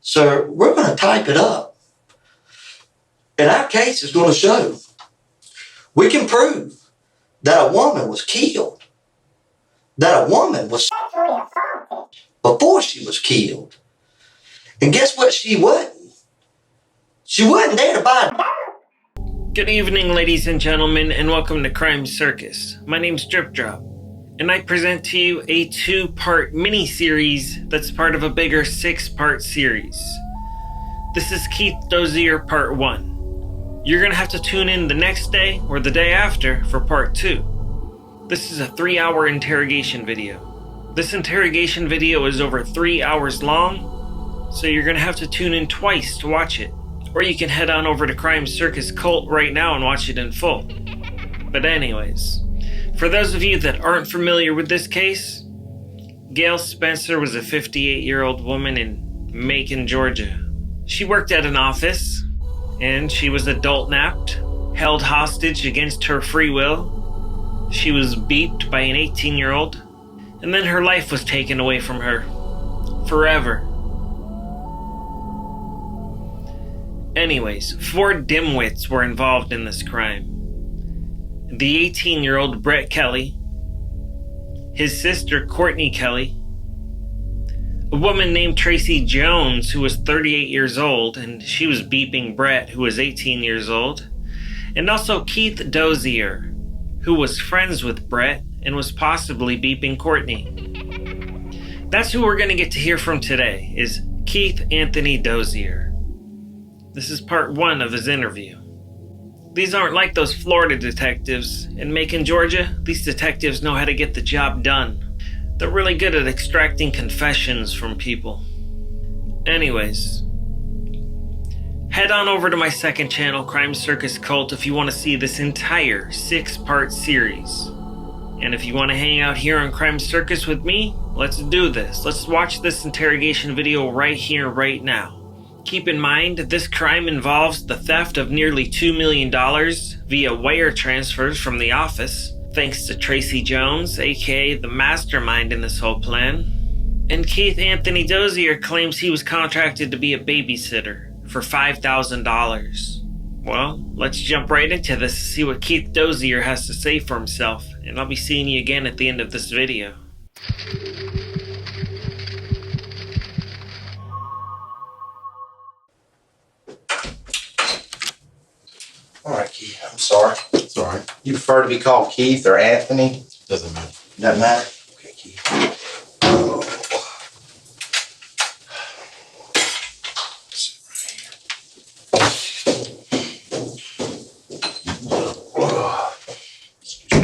So we're going to type it up. And our case is going to show we can prove that a woman was killed, that a woman was before she was killed. And guess what she wasn't? She wasn't there to buy it. Good evening, ladies and gentlemen, and welcome to Crime Circus. My name's Drip Drop, and I present to you a 2-part mini-series that's part of a bigger 6-part series. This is Keith Dozier Part 1. You're going to have to tune in the next day or the day after for Part 2. This is a 3-hour interrogation video. This interrogation video is over 3 hours long, so you're going to have to tune in twice to watch it. Or you can head on over to Crime Circus Cult right now and watch it in full. But anyways, for those of you that aren't familiar with this case, Gail Spencer was a 58-year-old woman in Macon, Georgia. She worked at an office, and she was adult napped, held hostage against her free will. She was beeped by an 18-year-old, and then her life was taken away from her. Forever. Anyways, 4 dimwits were involved in this crime. The 18-year-old Brett Kelly, his sister Courtney Kelly, a woman named Tracy Jones who was 38 years old and she was beeping Brett who was 18 years old, and also Keith Dozier who was friends with Brett and was possibly beeping Courtney. That's who we're going to get to hear from today, is Keith Anthony Dozier. This is part 1 of his interview. These aren't like those Florida detectives. In Macon, Georgia, these detectives know how to get the job done. They're really good at extracting confessions from people. Anyways, head on over to my second channel, Crime Circus Cult, if you want to see this entire 6-part series. And if you want to hang out here on Crime Circus with me, let's do this. Let's watch this interrogation video right here, right now. Keep in mind, this crime involves the theft of nearly $2 million via wire transfers from the office, thanks to Tracy Jones, aka the mastermind in this whole plan. And Keith Anthony Dozier claims he was contracted to be a babysitter for $5,000. Well, let's jump right into this to see what Keith Dozier has to say for himself, and I'll be seeing you again at the end of this video. Alright, Keith, I'm sorry. It's all right. You prefer to be called Keith or Anthony? Doesn't matter. Doesn't matter? Okay, Keith. Oh. Excuse me.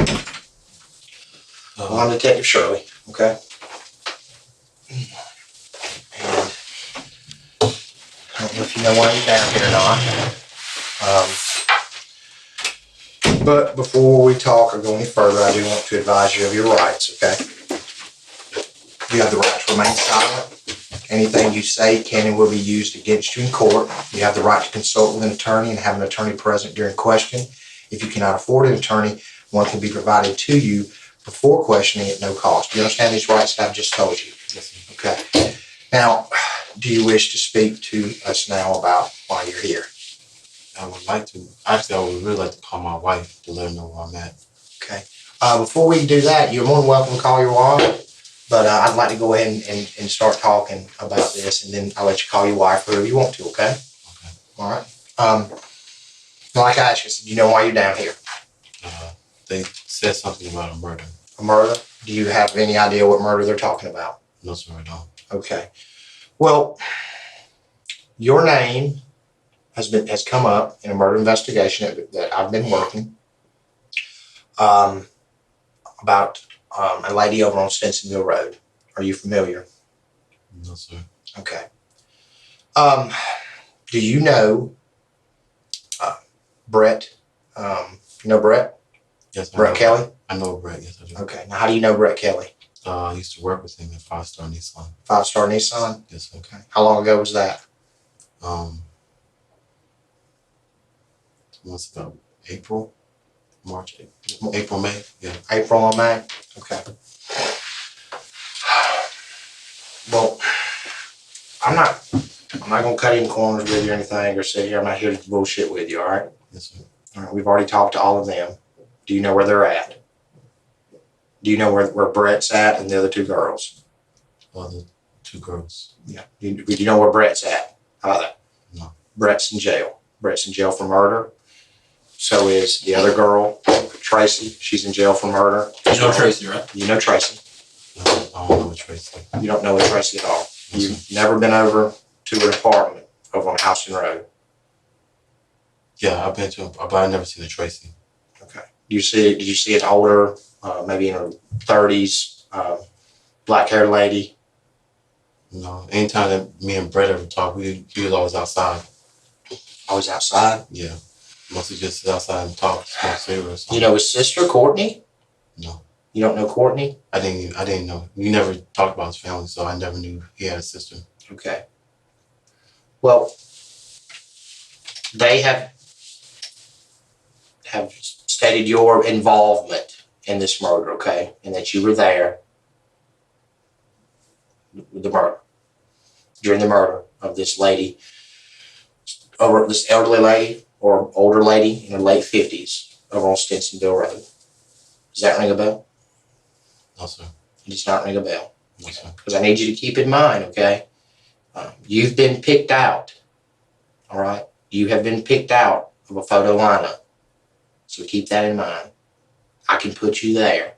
Well, I'm Detective Shirley, okay? And I don't know if you know why you're down here or not. But before we talk or go any further, I do want to advise you of your rights, okay? You have the right to remain silent. Anything you say can and will be used against you in court. You have the right to consult with an attorney and have an attorney present during question. If you cannot afford an attorney, one can be provided to you before questioning at no cost. Do you understand these rights that I've just told you? Yes, sir. Okay. Now, do you wish to speak to us now about why you're here? I would like to. Actually, I would really like to call my wife to let her know where I'm at. Okay. Before we do that, you're more than welcome to call your wife, but I'd like to go ahead and start talking about this, and then I'll let you call your wife, whoever you want to, okay? Okay. All right. Like I asked you, do you know why you're down here? They said something about a murder. A murder? Do you have any idea what murder they're talking about? No, sir, I don't. Okay. Well, your name has come up in a murder investigation that I've been working about a lady over on Stensonville Road. Are you familiar? No, sir. Okay. Do you know Brett? You know Brett? Yes, I Brett know. Kelly? I know Brett, yes, I do. Okay. Now, how do you know Brett Kelly? I used to work with him at 5-Star Nissan. 5-Star Nissan? Yes, sir. Okay. How long ago was that? What's about April, April, May. Yeah. April or May? Okay. Well, I'm not I'm not gonna cut any corners with you or anything or sit here. I'm not here to bullshit with you, all right? Yes, sir. All right, we've already talked to all of them. Do you know where they're at? Do you know where Brett's at and the other two girls? The 2 girls. Yeah. Do you know where Brett's at? How about that? No. Brett's in jail. Brett's in jail for murder. So is the other girl, Tracy. She's in jail for murder. You know Tracy, right? You know Tracy. No, I don't know what Tracy. You don't know Tracy at all. Yes, You've never been over to an apartment over on Houston Road. Yeah, I've been to, but I've never seen a Tracy. Okay. Did you see an older, maybe in her 30s, black-haired lady? No. Anytime that me and Brett ever talk, he was always outside. Always outside? Yeah. Mostly just sit outside and talk, smoke cigarettes. You know his sister, Courtney? No. You don't know Courtney? I didn't know. We never talked about his family, so I never knew he had a sister. Okay. Well, they have stated your involvement in this murder, okay? And that you were there with the murder, during the murder of this lady, over this elderly lady or older lady in her late 50s over on Stinsonville Road. Does that ring a bell? No, sir. It does not ring a bell. No, sir. Because I need you to keep in mind, okay? You've been picked out, all right? You have been picked out of a photo lineup. So keep that in mind. I can put you there,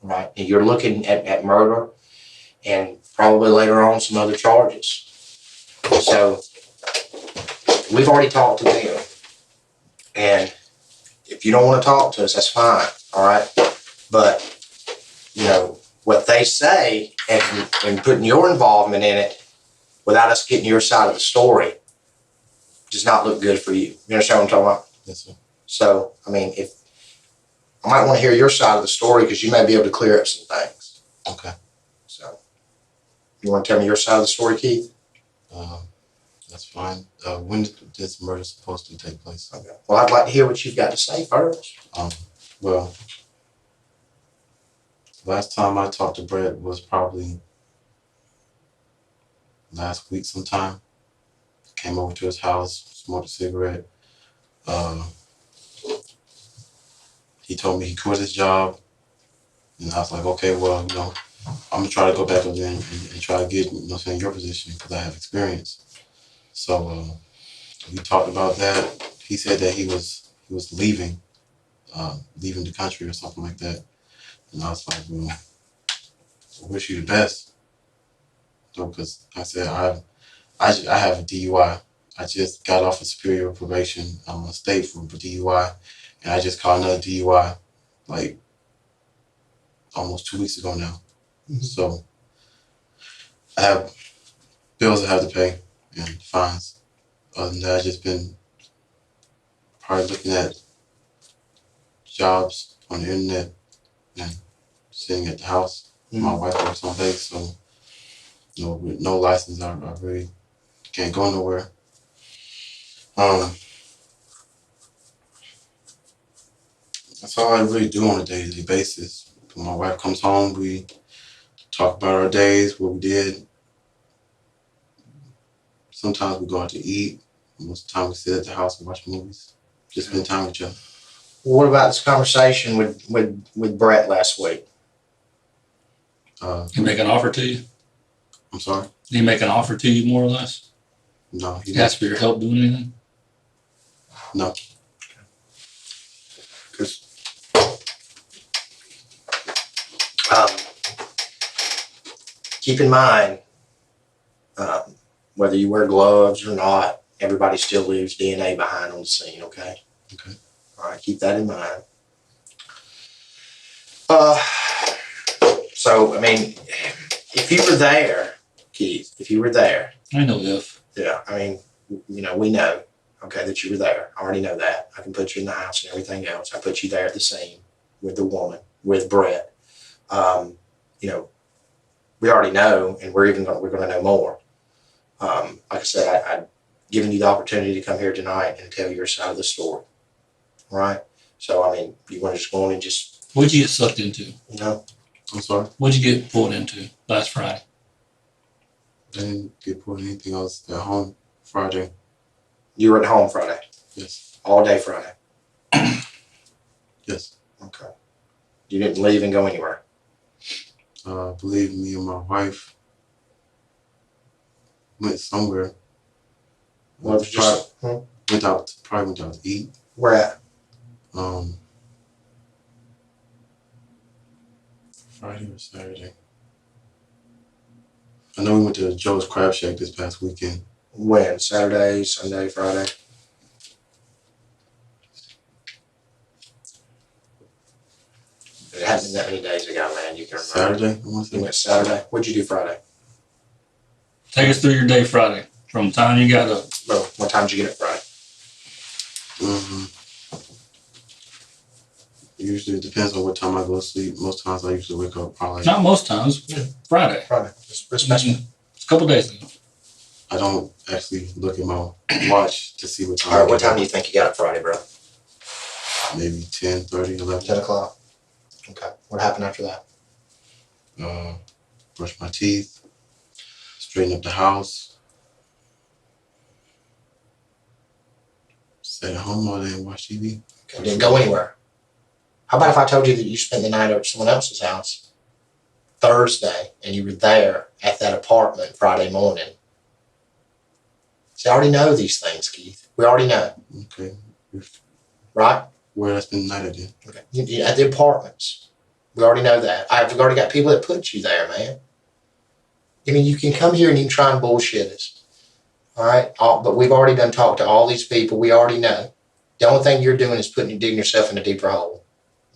all right? And you're looking at murder and probably later on some other charges. So we've already talked to them. And if you don't want to talk to us, that's fine, all right? But, you know, what they say and putting your involvement in it without us getting your side of the story does not look good for you. You understand what I'm talking about? Yes, sir. So, I mean, if I might want to hear your side of the story because you may be able to clear up some things. Okay. So, you want to tell me your side of the story, Keith? That's fine. When is this murder supposed to take place? Okay. Well, I'd like to hear what you've got to say first. Well, last time I talked to Brett was probably last week sometime. Came over to his house, smoked a cigarette. He told me he quit his job. And I was like, okay, well, you know, I'm gonna try to go back over there and try to get, you know, saying your position because I have experience. So we talked about that. He said that he was leaving the country or something like that. And I was like, well, I wish you the best. So, because I said I have a DUI. I just got off of superior probation. I'm on state for DUI, and I just caught another DUI like almost 2 weeks ago now. Mm-hmm. So I have bills I have to pay and fines. Other than that, I've just been probably looking at jobs on the internet and sitting at the house. Mm-hmm. My wife works on base, so you know, with no license, I really can't go nowhere. That's all I really do on a day-to-day basis. When my wife comes home, we talk about our days, what we did. Sometimes we go out to eat. Most of the time we sit at the house and watch movies. Just spend time with each other. What about this conversation with Brett last week? He make an offer to you? I'm sorry? Did he make an offer to you, more or less? No. He asked for your help doing anything? No. Because keep in mind, whether you wear gloves or not, everybody still leaves DNA behind on the scene, okay? Okay. All right, keep that in mind. So, I mean, if you were there, Keith, if you were there. I know if. Yeah, I mean, you know, we know, okay, that you were there. I already know that. I can put you in the house and everything else. I put you there at the scene with the woman, with Brett. You know, we already know, and we're going to know more. Like I said, I've given you the opportunity to come here tonight and tell your side of the story. All right? So, I mean, you want to just go on and just... What'd you get sucked into? You know? I'm sorry? What'd you get pulled into last Friday? I didn't get pulled anything. I was at home Friday. You were at home Friday, Yes. all day Friday. Yes. Okay. You didn't leave and go anywhere. I believe me and my wife went somewhere. Well, it was just Probably went out to eat. where at? Friday or Saturday. I know we went to Joe's Crab Shack this past weekend. When? Saturday, Sunday, Friday? It happened that many days ago, man. You can remember. Saturday, I want to You say. went Saturday. What'd you do Friday? Take us through your day Friday. From the time you got up. Well, what time did you get up Friday? Usually it depends on what time I go to sleep. Most times I usually wake up probably. Not most times. Friday. Friday. This past week. It's a couple days ago. I don't actually look at my watch to see what time. All right, I what get up. time do you think you got up Friday, bro? Maybe 10, 30, 11. 10 o'clock. Okay. What happened after that? Brush my teeth, straighten up the house, stay at home all day and watch TV. Okay. Didn't go anywhere. How about if I told you that you spent the night at someone else's house Thursday and you were there at that apartment Friday morning? See, I already know these things, Keith. We already know, Okay. right? Where I spend the night again. Okay. At the apartments. We already know that. I've already got people that put you there, man. I mean, you can come here and you can try and bullshit us. All right? But we've already done talked to all these people. We already know. The only thing you're doing is digging yourself in a deeper hole.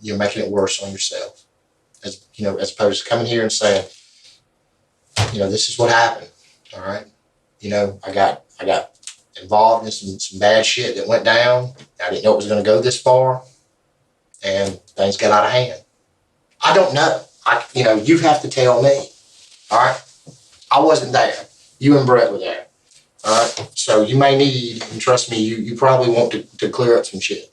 You're making it worse on yourself. As opposed to coming here and saying, this is what happened. All right. I got involved in some bad shit that went down. I didn't know it was going to go this far, and things got out of hand. I don't know. You have to tell me. All right. I wasn't there. You and Brett were there. All right. So you may need, and trust me, you probably want to clear up some shit.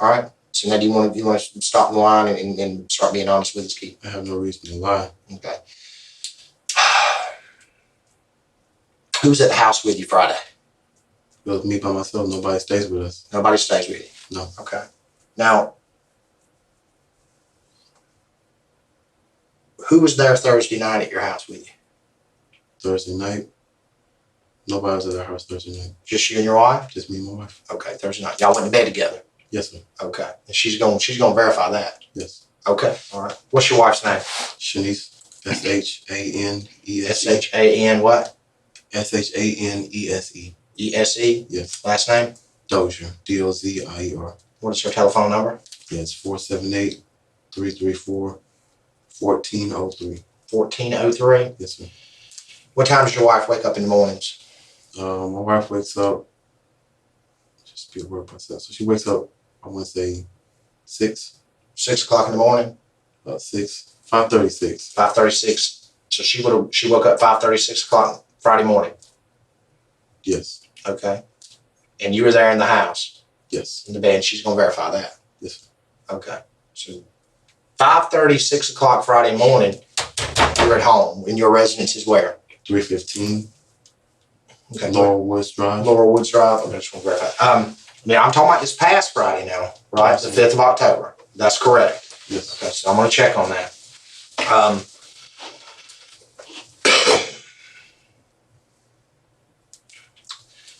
All right. So now do you want to stop the line and start being honest with us, Keith? I have no reason to lie. Okay. Who's at the house with you Friday? It was me by myself. Nobody stays with us. Nobody stays with you? No. Okay. Now, who was there Thursday night at your house with you? Thursday night, nobody was at our house Thursday night. Just you and your wife? Just me and my wife. Okay, Thursday night. Y'all went to bed together? Yes, sir. Okay. And she's going to verify that? Yes. Okay. All right. What's your wife's name? Shanice. S-H-A-N-E-S-E. S-H-A-N what? S-H-A-N-E-S-E. E-S-E? Yes. Last name? Dozier. D-O-Z-I-E-R. What is her telephone number? Yeah, it's 478-334-1403. 1403? Yes, sir. What time does your wife wake up in the mornings? My wife wakes up, just be a word myself. So she wakes up, I want to say 6. 6 o'clock in the morning? About 6. 5:36. 5:36. So she woke up 5:30, 6 o'clock Friday morning? Yes. Okay. And you were there in the house? Yes. In the bed, and she's going to verify that? Yes, sir. Okay. So 5:30, 6 o'clock Friday morning, you're at home, and your residence is where? 315 Okay. Laurel Woods Drive. Laurel Woods Drive. Okay, just want to verify. Now I'm talking about this past Friday now, right? The 5th of October. That's correct. Yes. Okay, so I'm going to check on that.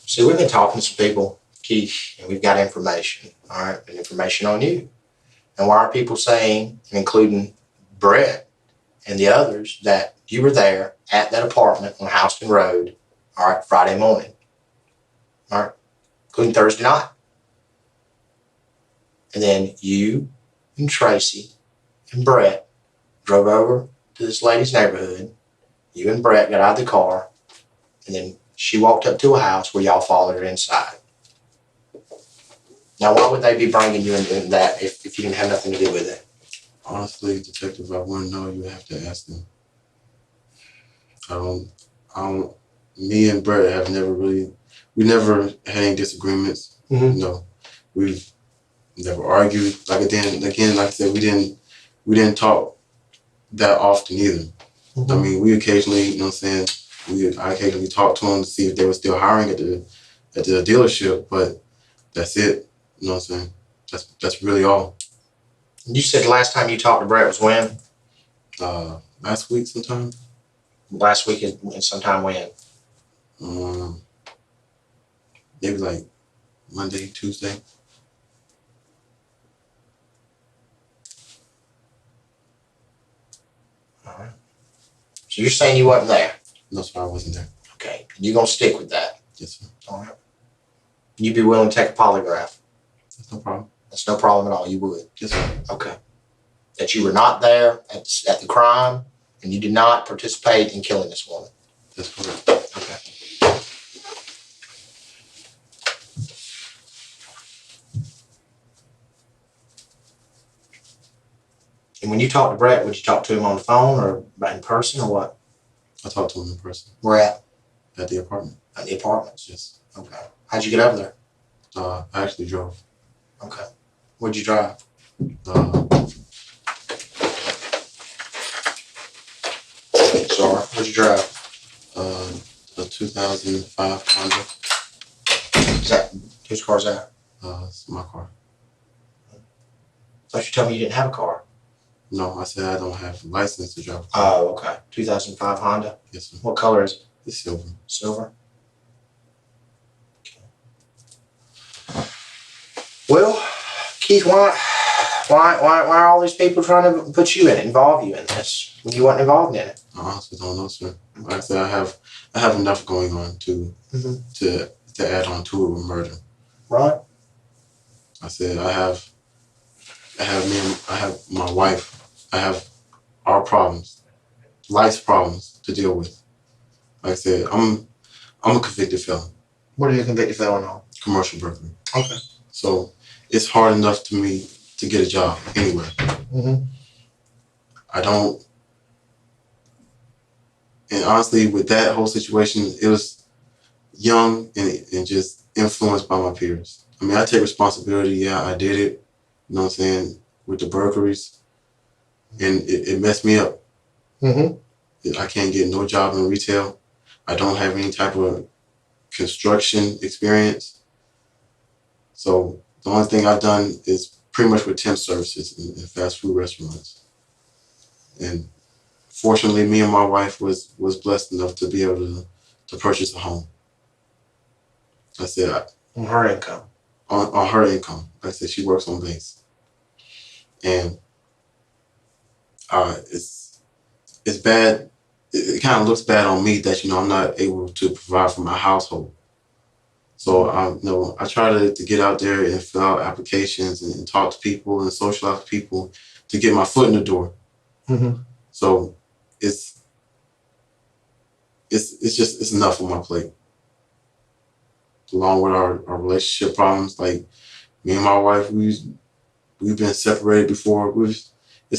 See, we've been talking to some people, Keith, and we've got information, all right, and information on you. And why are people saying, including Brett and the others, that you were there at that apartment on Houston Road, all right, Friday morning, all right, including Thursday night? And then you and Tracy and Brett drove over to this lady's neighborhood. You and Brett got out of the car, and then she walked up to a house where y'all followed her inside. Now, why would they be bringing you in that if you didn't have nothing to do with it? Honestly, detective, I wouldn't know. You have to ask them. Me and Brett have we never had any disagreements. Mm-hmm. No, we've never argued. Like I said, we didn't talk that often either. I mean, we occasionally, you know what I'm saying, I occasionally talk to them to see if they were still hiring at the dealership, but that's it. You know what I'm saying? That's really all. You said the last time you talked to Brett was when? Last week sometime. Last week and sometime when? Maybe like Monday, Tuesday. All right. So you're saying you wasn't there? No, sir, I wasn't there. Okay. You're going to stick with that? Yes, sir. All right. You'd be willing to take a polygraph? That's no problem. That's no problem at all. You would? Yes, sir. Okay. That you were not there at the crime and you did not participate in killing this woman? That's correct. Okay. And when you talked to Brett, would you talk to him on the phone or in person or what? I talked to him in person. Where at? At the apartment. At the apartments? Yes. Okay. How'd you get over there? I actually drove. Okay. Where'd you drive? Sorry. Where'd you drive? A 2005 Honda. Is that, whose car's that? It's my car. Thought you told me you didn't have a car. No, I said I don't have a license to drive a car. Oh, okay. 2005 Honda? Yes, sir. What color is it? It's silver. Silver? Okay. Well, Keith, why are all these people trying to put you in it, involve you in this, when you weren't involved in it? I honestly don't know, sir. Like I said, I have enough going on to add on to it with murder. Right. I said I have my wife. I have our problems, life's problems to deal with. Like I said, I'm a convicted felon. What are you convicted felon on? Commercial burglary. Okay. So it's hard enough to me to get a job anywhere. I don't. And honestly, with that whole situation, it was young and just influenced by my peers. I mean, I take responsibility. Yeah, I did it. You know what I'm saying? With the burglaries. And it messed me up. I can't get no job in retail. I don't have any type of construction experience. So the only thing I've done is pretty much with temp services in fast food restaurants. And fortunately, me and my wife was blessed enough to be able to purchase a home. I said On her income. On her income. Like I said, she works on base. And it's bad. It kind of looks bad on me that, I'm not able to provide for my household. So I try to get out there and fill out applications and talk to people and socialize with people to get my foot in the door. So it's enough on my plate. Along with our relationship problems, like me and my wife, we've been separated before. We've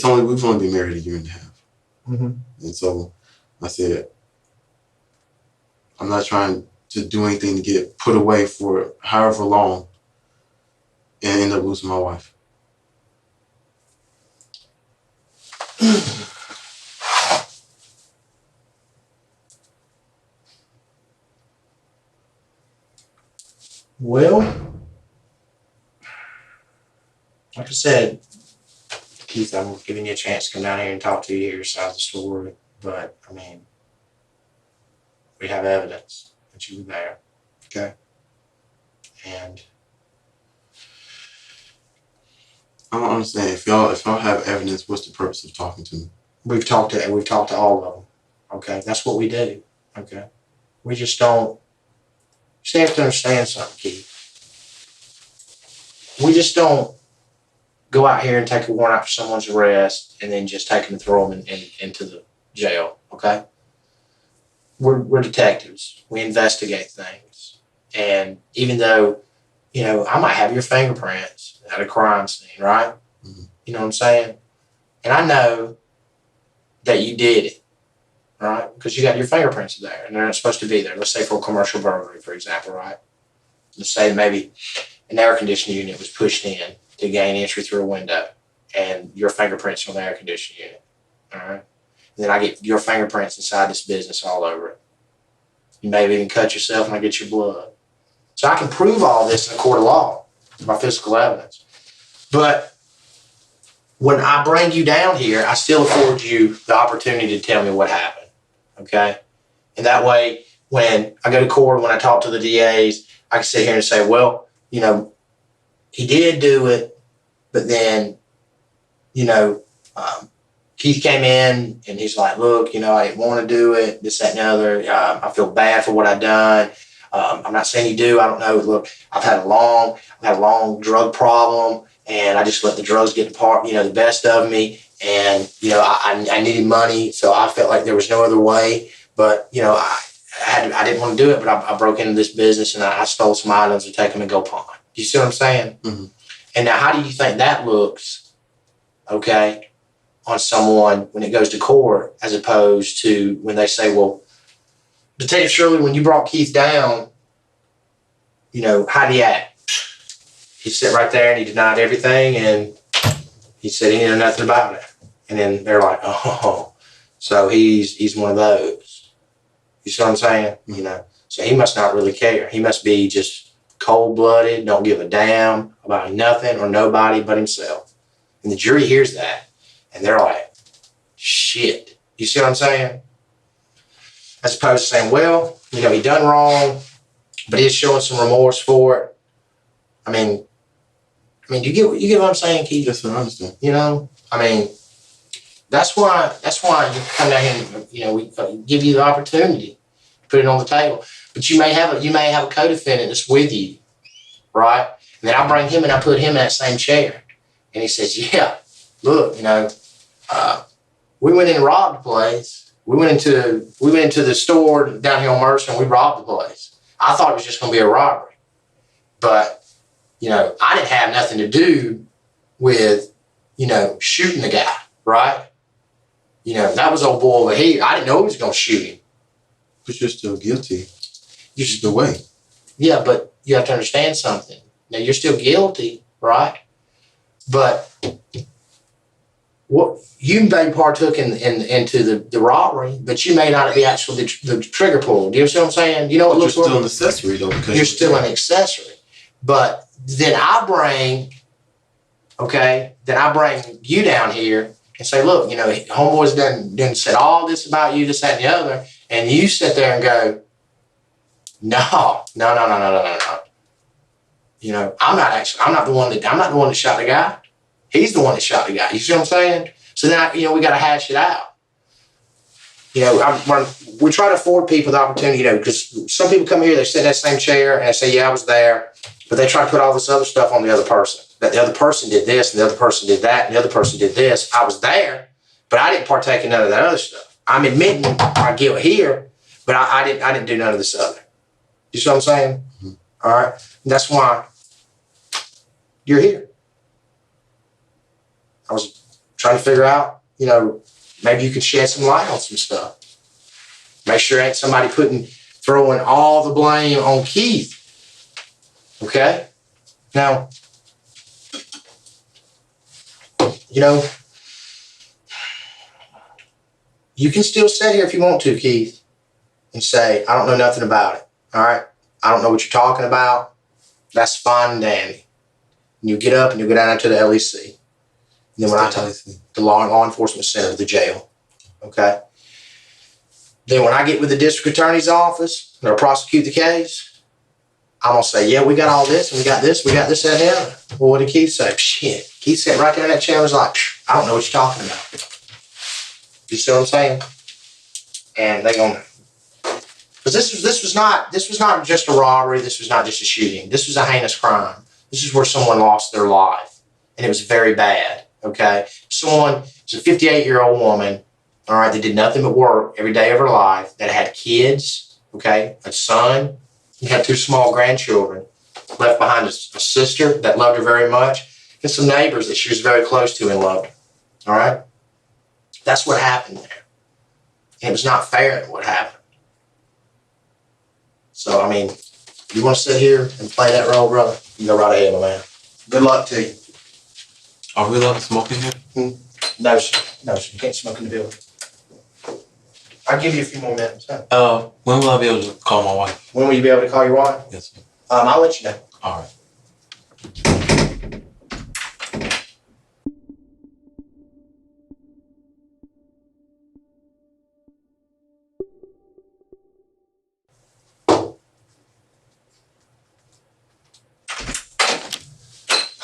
only been married a year and a half. And so I said, I'm not trying to do anything to get put away for however long and end up losing my wife. Well, like I said, Keith, I'm giving you a chance to come down here and talk to you, hear your side of the story. But, I mean, we have evidence that you were there. Okay? And I don't understand. If y'all have evidence, what's the purpose of talking to me? we've talked to all of them. Okay? That's what we do. Okay? We just don't. You have to understand something, Keith. We just don't go out here and take a warrant out for someone's arrest and then just take them and throw them into the jail. Okay? We're detectives. We investigate things. And even though, I might have your fingerprints at a crime scene, right? You know what I'm saying? And I know that you did it, right? Because you got your fingerprints there and they're not supposed to be there. Let's say for a commercial burglary, for example, right? Let's say maybe an air conditioning unit was pushed in to gain entry through a window and your fingerprints on the air conditioning unit, all right? and then I get your fingerprints inside this business all over it. You may have even cut yourself and I get your blood. So I can prove all this in a court of law by physical evidence. But when I bring you down here, I still afford you the opportunity to tell me what happened, okay? And that way, when I go to court, when I talk to the DAs, I can sit here and say, well, you know, he did do it, but then, you know, Keith came in and he's like, look, you know, I didn't want to do it, this, that, and the other. I feel bad for what I've done. I'm not saying you do. I don't know. Look, I've had a long drug problem, and I just let the drugs get the best of me. And, you know, I needed money, so I felt like there was no other way. But, you know, I didn't want to do it, but I broke into this business and I stole some items and take them and go pawn. Do you see what I'm saying? Mm-hmm. And now, how do you think that looks, okay, on someone when it goes to court, as opposed to when they say, well, Detective Shirley, when you brought Keith down, you know, how'd he act? He sat right there and he denied everything, and he said he knew nothing about it. And then they're like, oh, so he's one of those. You see what I'm saying? You know, so he must not really care. He must be just cold-blooded, don't give a damn about nothing or nobody but himself. And the jury hears that, and they're like, shit. You see what I'm saying? As opposed to saying, well, you know, he done wrong, but he's showing some remorse for it. I mean, you get what I'm saying, Keith? Yes, sir, I understand. You know, I mean, that's why you come down here and, you know, we give you the opportunity, put it on the table. But you may have a co-defendant that's with you, right? And then I bring him and I put him in that same chair, and he says, yeah, look, you know, we went in and robbed the place. We went into the store down here on Mercer, and we robbed the place. I thought it was just going to be a robbery, but, you know, I didn't have nothing to do with, you know, shooting the guy, right? You know, that was old boy over here. I didn't know he was going to shoot him. But you're still guilty. You're just away. Yeah, but you have to understand something. Now, you're still guilty, right? But what you may partook into the robbery, but you may not be actually the trigger pull. Do you see what I'm saying? You know what? You're still an accessory, though. Because you're still an accessory. But then I bring you down here and say, look, you know, homeboys done said all this about you, this, that, and the other, and you sit there and go, no. You know, I'm not the one that shot the guy. He's the one that shot the guy. You see what I'm saying? So then, we got to hash it out. You know, we try to afford people the opportunity, you know, because some people come here, they sit in that same chair and they say, yeah, I was there. But they try to put all this other stuff on the other person. That the other person did this and the other person did that and the other person did this. I was there, but I didn't partake in none of that other stuff. I'm admitting my guilt here, but I didn't do none of this other. You see what I'm saying? Mm-hmm. All right. And that's why you're here. I was trying to figure out, you know, maybe you could shed some light on some stuff. Make sure ain't somebody throwing all the blame on Keith. Okay? Now, you know, you can still sit here if you want to, Keith, and say, I don't know nothing about it. All right? I don't know what you're talking about. That's fine and dandy. And you get up and you go down to the LEC. And then when I tell you, the law enforcement center, the jail. Okay? Then when I get with the district attorney's office and they'll prosecute the case, I'm going to say, yeah, we got all this, and we got this, that, and the other. Well, what did Keith say? Shit. Keith sat right there in that chair and was like, I don't know what you're talking about. You see what I'm saying? And they're going to, because this was not just a robbery. This was not just a shooting. This was a heinous crime. This is where someone lost their life, and it was very bad. Okay, it's a 58-year-old woman. All right, that did nothing but work every day of her life. That had kids. Okay, a son. He had 2 small grandchildren. Left behind a sister that loved her very much, and some neighbors that she was very close to and loved her. All right, that's what happened there, and it was not fair what happened. So, I mean, you want to sit here and play that role, brother? You go right ahead, my man. Good luck to you. Are we allowed to smoke in here? No, sir. No, sir. You can't smoke in the building. I'll give you a few more minutes. Huh? When will I be able to call my wife? When will you be able to call your wife? Yes, sir. I'll let you know. All right.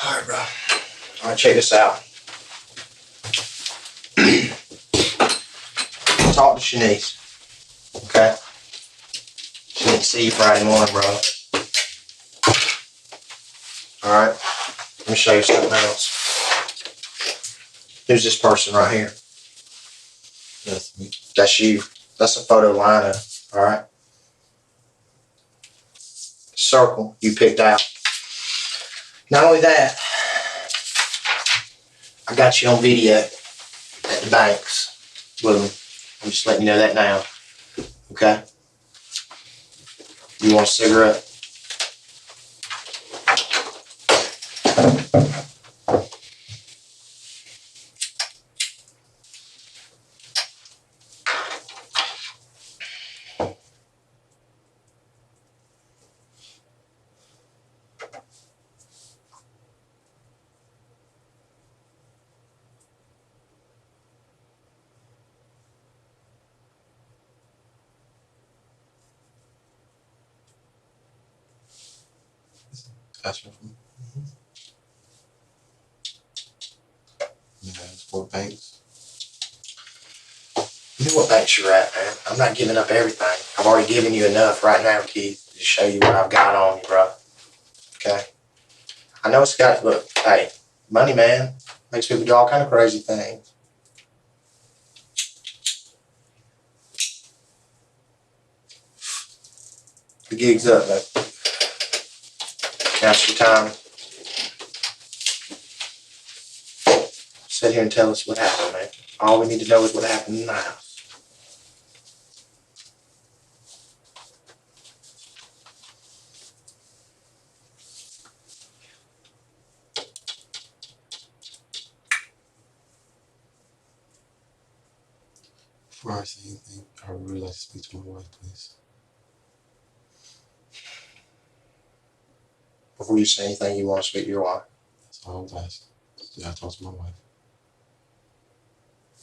All right, bro. All right, check this out. Talk to Shanice. Okay? She didn't see you Friday morning, bro. All right? Let me show you something else. Who's this person right here? That's me. That's you. That's a photo lineup. All right? Circle you picked out. Not only that, I got you on video at the banks with them. I'm just letting you know that now. Okay? You want a cigarette? That's from me. Yeah, it's 4 banks. You know what banks you're at, man. I'm not giving up everything. I've already given you enough right now, Keith, to show you what I've got on you, bro. Okay? I know it's got, look, hey, money, man, makes people do all kind of crazy things. The gig's up, man. Now's your time. Sit here and tell us what happened, man. All we need to know is what happened in the house. Before I say anything, I would really like to speak to my wife, please. Before you say anything, you want to speak to your wife. That's all I was asking. Yeah, I talked to my wife.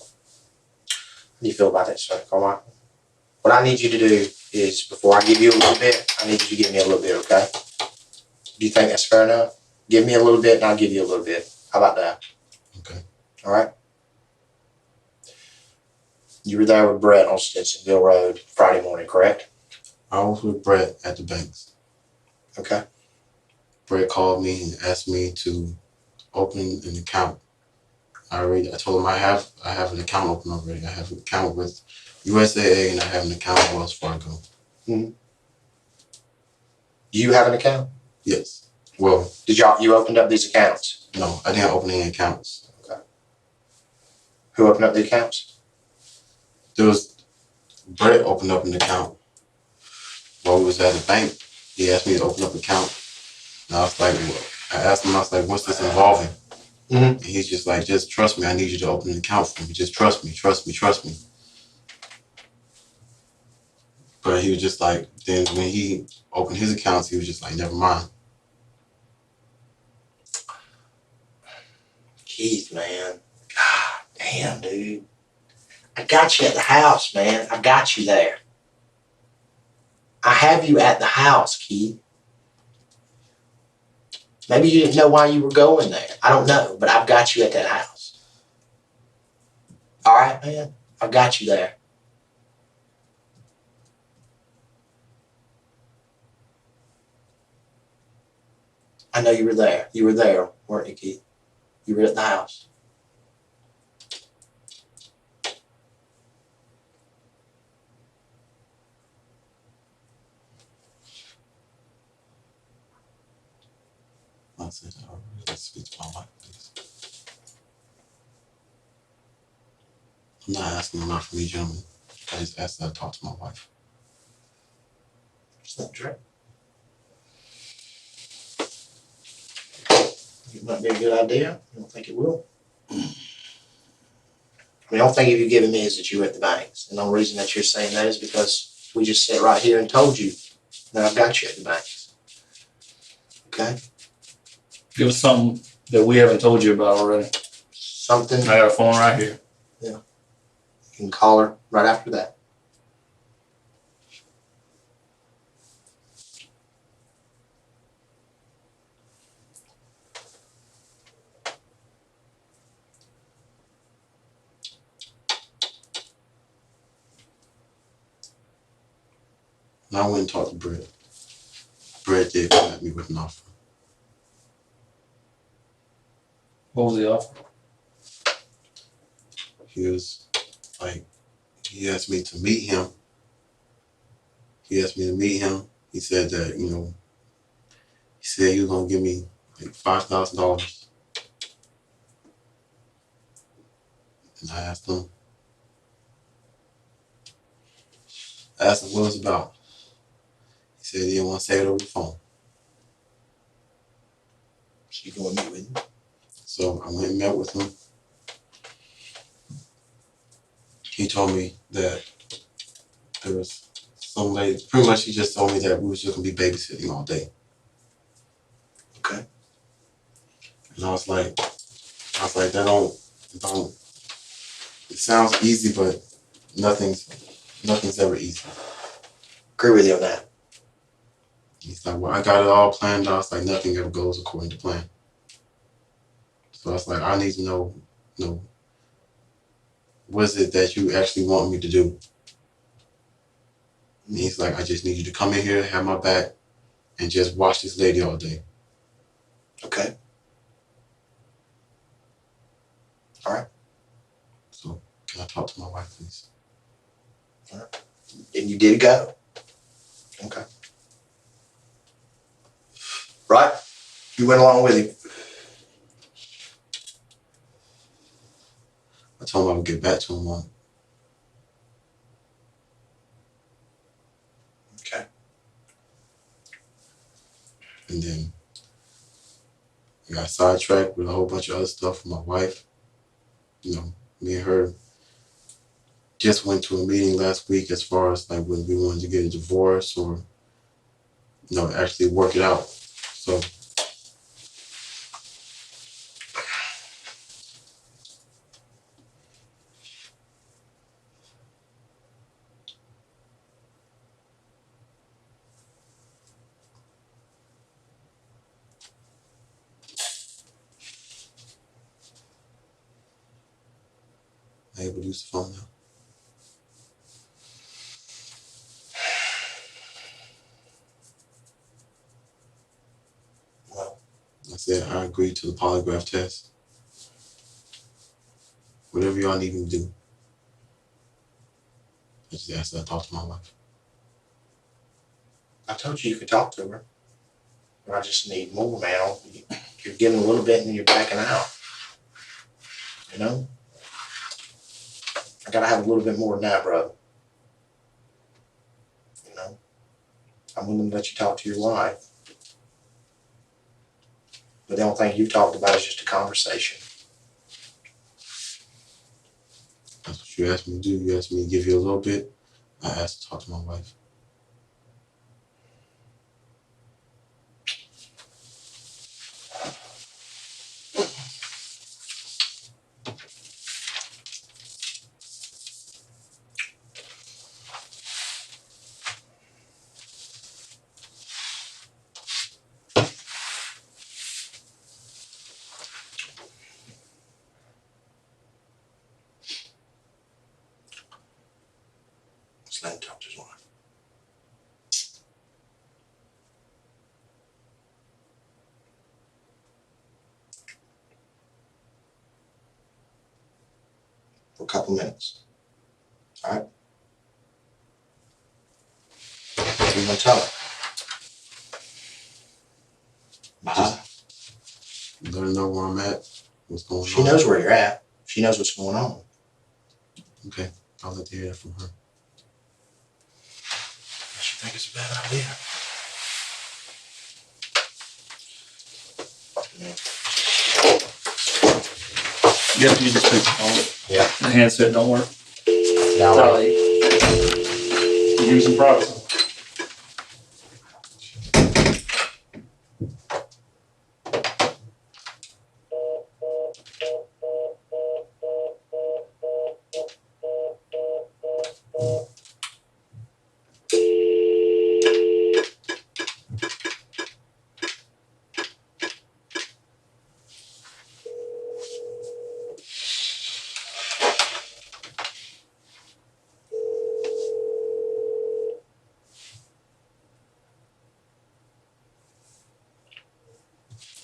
How do you feel about that, sir, Carmichael? What I need you to do is, before I give you a little bit, I need you to give me a little bit, okay? Do you think that's fair enough? Give me a little bit and I'll give you a little bit. How about that? Okay. All right? You were there with Brett on Stinsonville Road Friday morning, correct? I was with Brett at the banks. Okay. Brett called me and asked me to open an account. I told him I have an account open already. I have an account with USAA and I have an account with Wells Fargo. Mm-hmm. You have an account? Yes. Well, You opened up these accounts? no, I didn't open any accounts. Okay. Who opened up the accounts? Brett opened up an account while we was at the bank. He asked me to open up an account. And I was like, I asked him, I was like, what's this involving? Mm-hmm. And he's just like, just trust me. I need you to open an account for me. Just trust me, trust me, trust me. But he was just like, then when he opened his accounts, he was just like, never mind. Keith, man. God damn, dude. I got you at the house, man. I got you there. I have you at the house, Keith. Maybe you didn't know why you were going there. I don't know, but I've got you at that house. All right, man? I've got you there. I know you were there. You were there, weren't you, Keith? You were at the house. I said, I would really like to speak to my wife, please. I'm not asking enough from you gentlemen. I just asked that I talk to my wife. It's not true. It might be a good idea. You don't think it will? The only thing you've given me is that you were at the banks. And the only reason that you're saying that is because we just sat right here and told you that I've got you at the banks. Okay? Give us something that we haven't told you about already. Something, I got a phone right here. you can call her right after that. And I went and talked to Brett. Brett did come at me with an offer. What was the offer? He was like, he asked me to meet him. He asked me to meet him. He said that, you know, he said he was gonna give me like $5,000. And I asked him what it was about. He said he didn't want to say it over the phone. So you going to meet with him? So I went and met with him. He told me that there was some lady, pretty much he just told me that we was just gonna be babysitting all day. Okay. And I was like, that don't, it sounds easy, but nothing's ever easy. Agree with you on that. He's like, well, I got it all planned out. It's like nothing ever goes according to plan. So I was like, I need to know, what is it that you actually want me to do? And he's like, I just need you to come in here, have my back, and just watch this lady all day. Okay. All right. So can I talk to my wife, please? All right. And you did go. Okay. Right? You went along with him. I told him I would get back to him on. Okay. And then I got sidetracked with a whole bunch of other stuff with my wife. You know, me and her just went to a meeting last week as far as like whether we wanted to get a divorce or, actually work it out. So I'm able to use the phone now. Well, I said I agreed to the polygraph test. Whatever y'all need me to do. I just asked that I talk to my wife. I told you you could talk to her. But I just need more, man. You're giving a little bit and you're backing out. You know? I gotta have a little bit more than that, brother. You know? I'm willing to let you talk to your wife. But the only thing you've talked about is just a conversation. That's what you asked me to do. You asked me to give you a little bit. I asked to talk to my wife. Just let him talk to his wife. For a couple minutes. All right? What are you gonna tell her? Bye. Let her know where I'm at, what's going on. She knows where you're at. She knows what's going on. Okay, I'll let you hear that from her. She think it's a bad idea. You have to use the speakerphone. Yeah. The handset don't work. Now, Sorry. Use some privacy.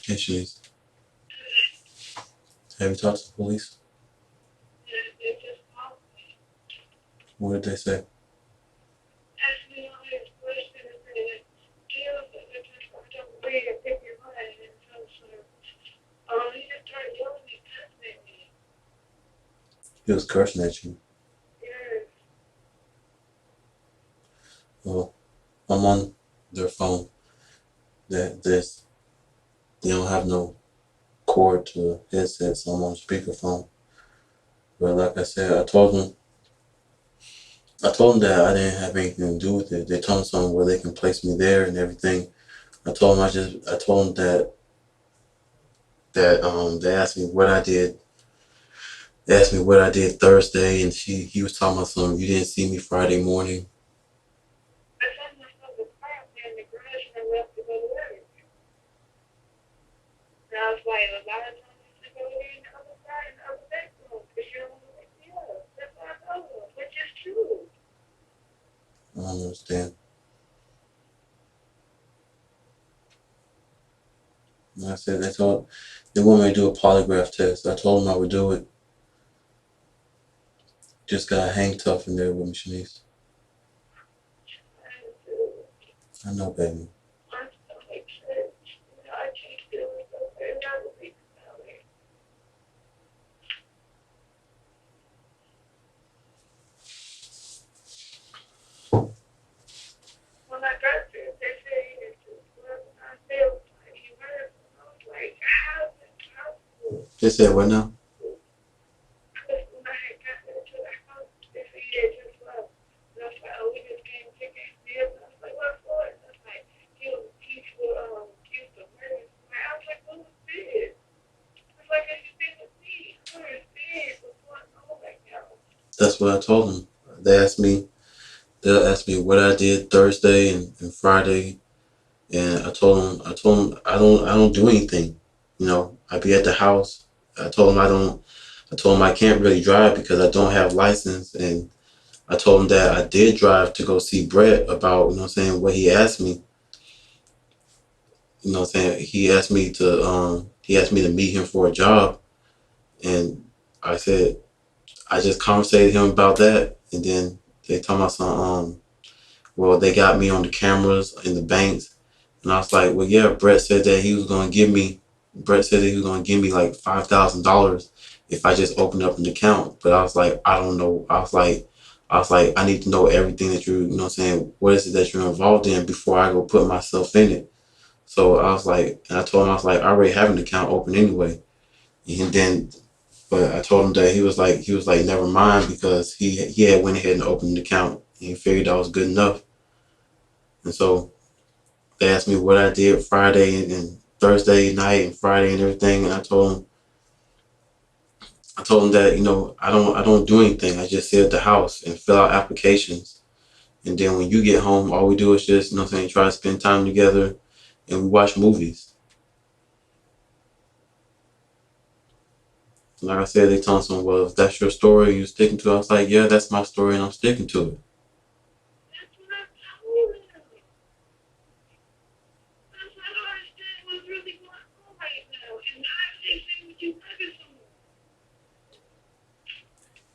Hey, Shanice. Have you talked to the police? What did they say? He was cursing at you. Well, I'm on their phone. They don't have no cord to headset, so I'm on speakerphone. But like I said, I told them that I didn't have anything to do with it. They told me something where they can place me there and everything. I told them that they asked me what I did. They asked me what I did Thursday, and he was talking about something. You didn't see me Friday morning. I don't understand. Like I said, they want me to do a polygraph test. I told them I would do it. Just gotta hang tough in there with me, Shanice. I know, baby. They said what now? That's what I told them. They'll ask me what I did Thursday and Friday, and I told them I don't do anything. You know, I be at the house. I told them I can't really drive because I don't have license, and I told him that I did drive to go see Brett about, you know what I'm saying, what he asked me. You know what I'm saying? He asked me to meet him for a job, and I said I just conversated him about that, and then they told me some well, they got me on the cameras in the banks, and I was like, well, yeah, Brett said that he was gonna give me like $5,000 if I just opened up an account. But I was like, I don't know. I was like, I need to know everything that you know what I'm saying, what is it that you're involved in before I go put myself in it. So I was like, and I told him, I was like, I already have an account open anyway. And then, but I told him that he was like, never mind, because he had went ahead and opened an account and he figured that was good enough. And so they asked me what I did Friday and Thursday night and Friday and everything, and I told them that, you know, I don't do anything. I just sit at the house and fill out applications. And then when you get home, all we do is just, you know what I'm saying, try to spend time together and we watch movies. Like I said, they told me, well, if that's your story you're sticking to it, I was like, yeah, that's my story and I'm sticking to it.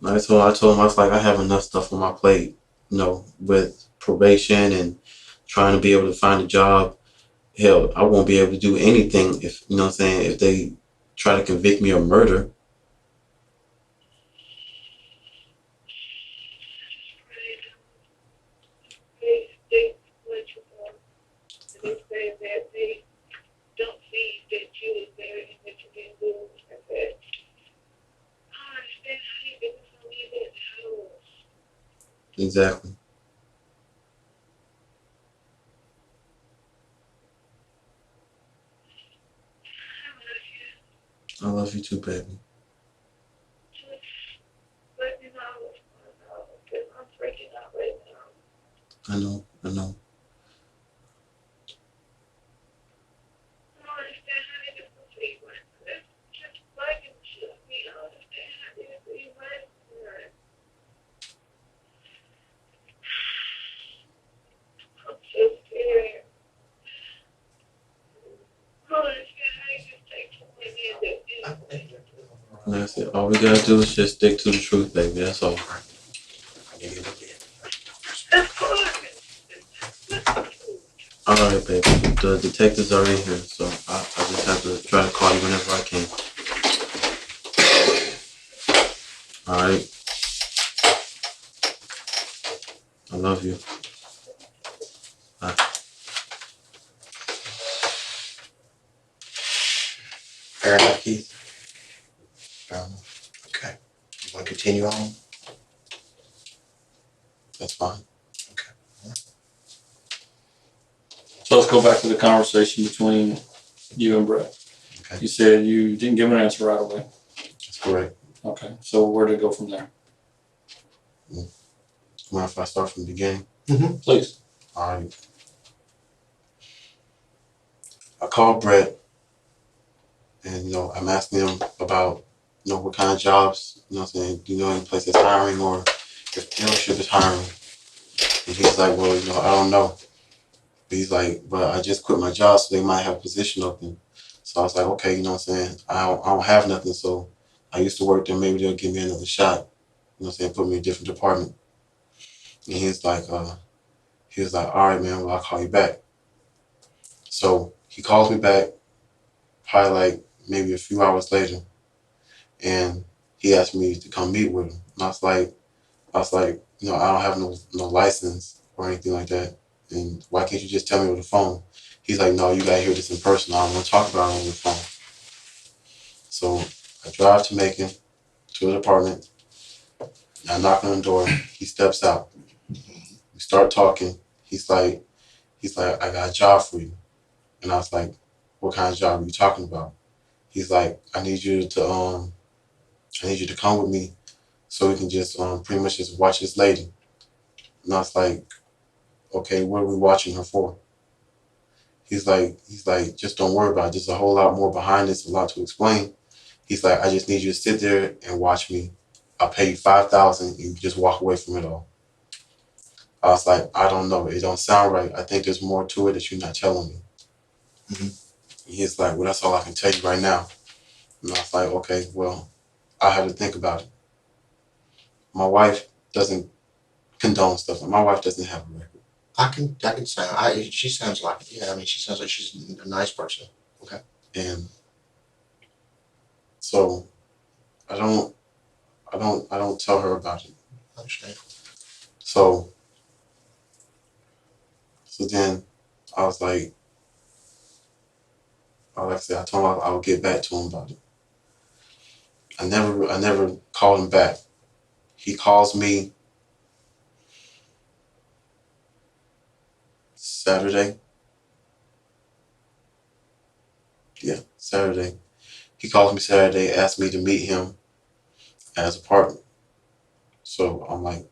I told him, I was like, I have enough stuff on my plate, you know, with probation and trying to be able to find a job. Hell, I won't be able to do anything if, you know what I'm saying, if they try to convict me of murder. Exactly. I love you too, baby. Let me know what's going on, because I'm freaking out right now. I know. I don't understand how they just complete one. That's just bugging shit me. I don't understand how they just be right. I'm so scared. I don't understand how they just take someone in that anyway. That's it. All we gotta do is just stick to the truth, baby. That's all. Of course. All right, baby. The detectives are in here, so I just have to try to call you whenever I can. All right. I love you. Bye. Fair enough, Keith? Fair enough. Okay. You want to continue on? That's fine. So let's go back to the conversation between you and Brett. Okay. You said you didn't give an answer right away. That's correct. Okay. So where did it go from there? Mind if I start from the beginning? Please. All right. I called Brett, and I'm asking him about what kind of jobs, what I'm saying, any place that's hiring, or if the dealership is hiring. And he's like, well, I don't know. But he's like, but I just quit my job, so they might have a position open. So I was like, okay, you know what I'm saying? I don't have nothing, so I used to work there. Maybe they'll give me another shot. You know what I'm saying? Put me in a different department. And he was like, all right, man, well, I'll call you back. So he calls me back, probably like maybe a few hours later, and he asked me to come meet with him. And I was like, I don't have no license or anything like that. And why can't you just tell me over the phone? He's like, no, you gotta hear this in person. I don't want to talk about it over the phone. So I drive to Macon, to his apartment. I knock on the door. He steps out. We start talking. He's like, I got a job for you. And I was like, what kind of job are you talking about? He's like, I need you to come with me so we can just pretty much just watch this lady. And I was like, okay, what are we watching her for? He's like, just don't worry about it. There's a whole lot more behind this, a lot to explain. He's like, I just need you to sit there and watch me. I'll pay you $5,000 and you just walk away from it all. I was like, I don't know. It don't sound right. I think there's more to it that you're not telling me. He's like, well, that's all I can tell you right now. And I was like, okay, well, I have to think about it. My wife doesn't condone stuff. My wife doesn't have a record. I can sound, she sounds like, yeah, I mean, she sounds like she's a nice person. Okay. And so I don't tell her about it. I understand. So then I was like I said, I told him I would get back to him about it. I never called him back. He calls me Saturday. Yeah, Saturday. He calls me Saturday, asks me to meet him at his apartment. So I'm like,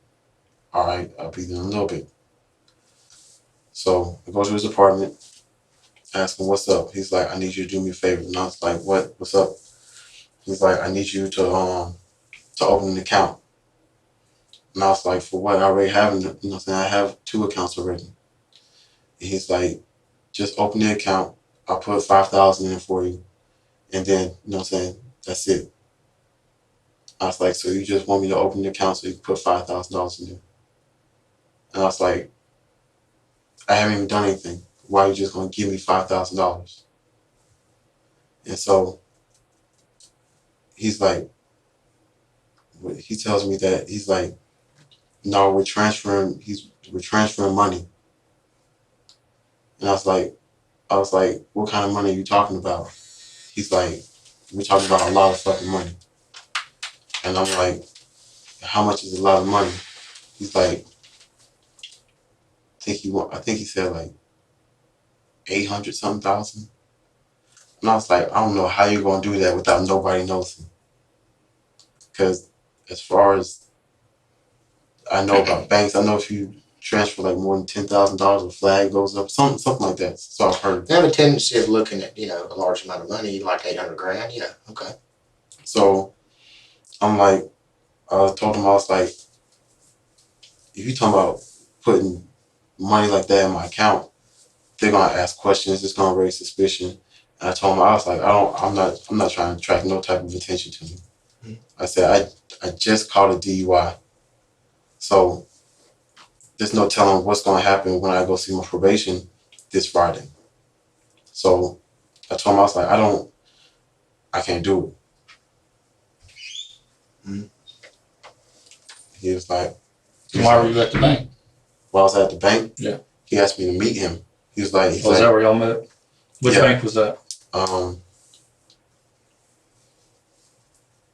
all right, I'll be there in a little bit. So I go to his apartment, ask him what's up. He's like, I need you to do me a favor. And I was like, what? What's up? He's like, I need you to open an account. And I was like, for what? I already have, I have 2 accounts already. And he's like, just open the account. I'll put $5,000 in for you. And then, that's it. I was like, so you just want me to open the account so you can put $5,000 in there? And I was like, I haven't even done anything. Why are you just going to give me $5,000? And so he's like, he tells me that he's like, no, we're transferring money. And I was like, what kind of money are you talking about? He's like, we're talking about a lot of fucking money. And I'm like, how much is a lot of money? He's like, I think he said like 800 something thousand. And I was like, I don't know how you're gonna do that without nobody noticing. Because as far as I know about banks, I know if you transfer like more than $10,000, the flag goes up, something like that. So I've heard. They have a tendency of looking at, a large amount of money, like 800 grand, okay. So I'm like, I told him, I was like, if you talking about putting money like that in my account, they're gonna ask questions. It's gonna raise suspicion. And I told him, I was like, I'm not trying to attract no type of attention to me. Mm-hmm. I said, I just caught a DUI, so there's no telling what's gonna happen when I go see my probation this Friday. So I told him, I was like, I can't do it. Mm-hmm. He was like, Why were you at the bank? while I was at the bank, Yeah. he asked me to meet him. He was like, Was that where y'all met? Which Yeah. bank was that?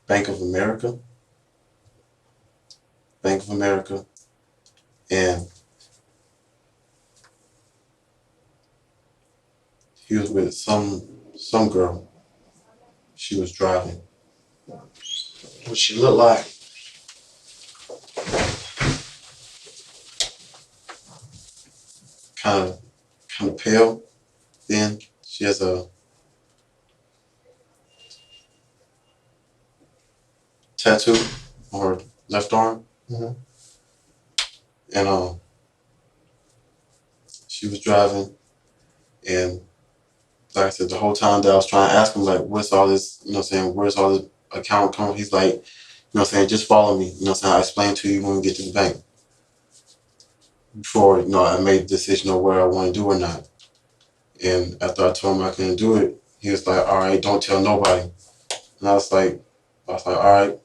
Bank of America. Bank of America. And he was with some girl. She was driving. What she look like? Kind of pale. Then she has a tattoo on her left arm. Mm-hmm. And she was driving, and like I said, the whole time that I was trying to ask him, like, what's all this, where's all this account coming? He's like, just follow me. I'll explain to you when we get to the bank. Before, I made the decision of where I want to do or not. And after I told him I couldn't do it, he was like, all right, don't tell nobody. And I was like, all right,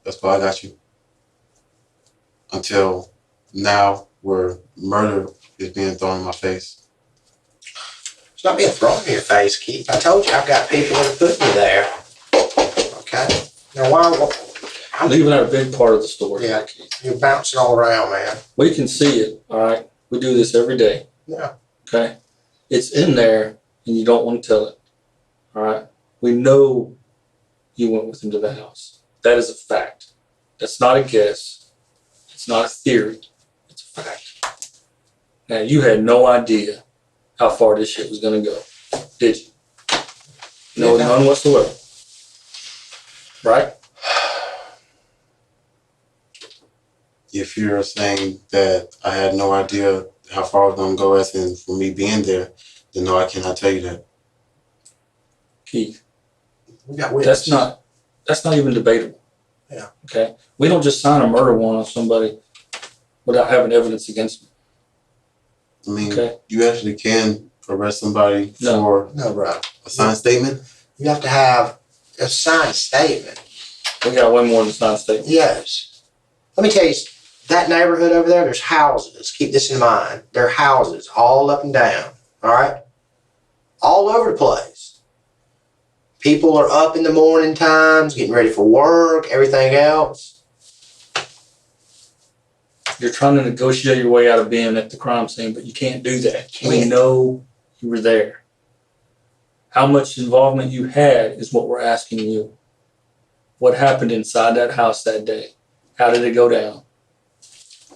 that's why I got you. Until now, where murder is being thrown in my face. It's not being thrown in your face, Keith. I told you I've got people that are putting you there. Okay? Now, why? I'm leaving out a big part of the story. Yeah, you're bouncing all around, man. We can see it, all right? We do this every day. Yeah. Okay? It's in there, and you don't want to tell it. All right? We know you went with him to the house. That is a fact. That's not a guess. It's not a theory. It's a fact. Now, you had no idea how far this shit was going to go, did you? No, Yeah. none whatsoever. Right? If you're saying that I had no idea how far I was going to go as in for me being there, then no, I cannot tell you that. Keith, We got witnesses. that's not even debatable. Yeah. Okay? We don't just sign a murder warrant on somebody without having evidence against them. I mean, Okay. You actually can arrest somebody for No, bro. a signed statement. You have to have a signed statement. We got way more than signed statement. Yes. Let me tell you, that neighborhood over there, there's houses. Keep this in mind. There are houses all up and down. All right? All over the place. People are up in the morning times, getting ready for work, everything else. You're trying to negotiate your way out of being at the crime scene, but you can't do that. We Can't. know you were there. How much involvement you had is what we're asking you. What happened inside that house that day? How did it go down?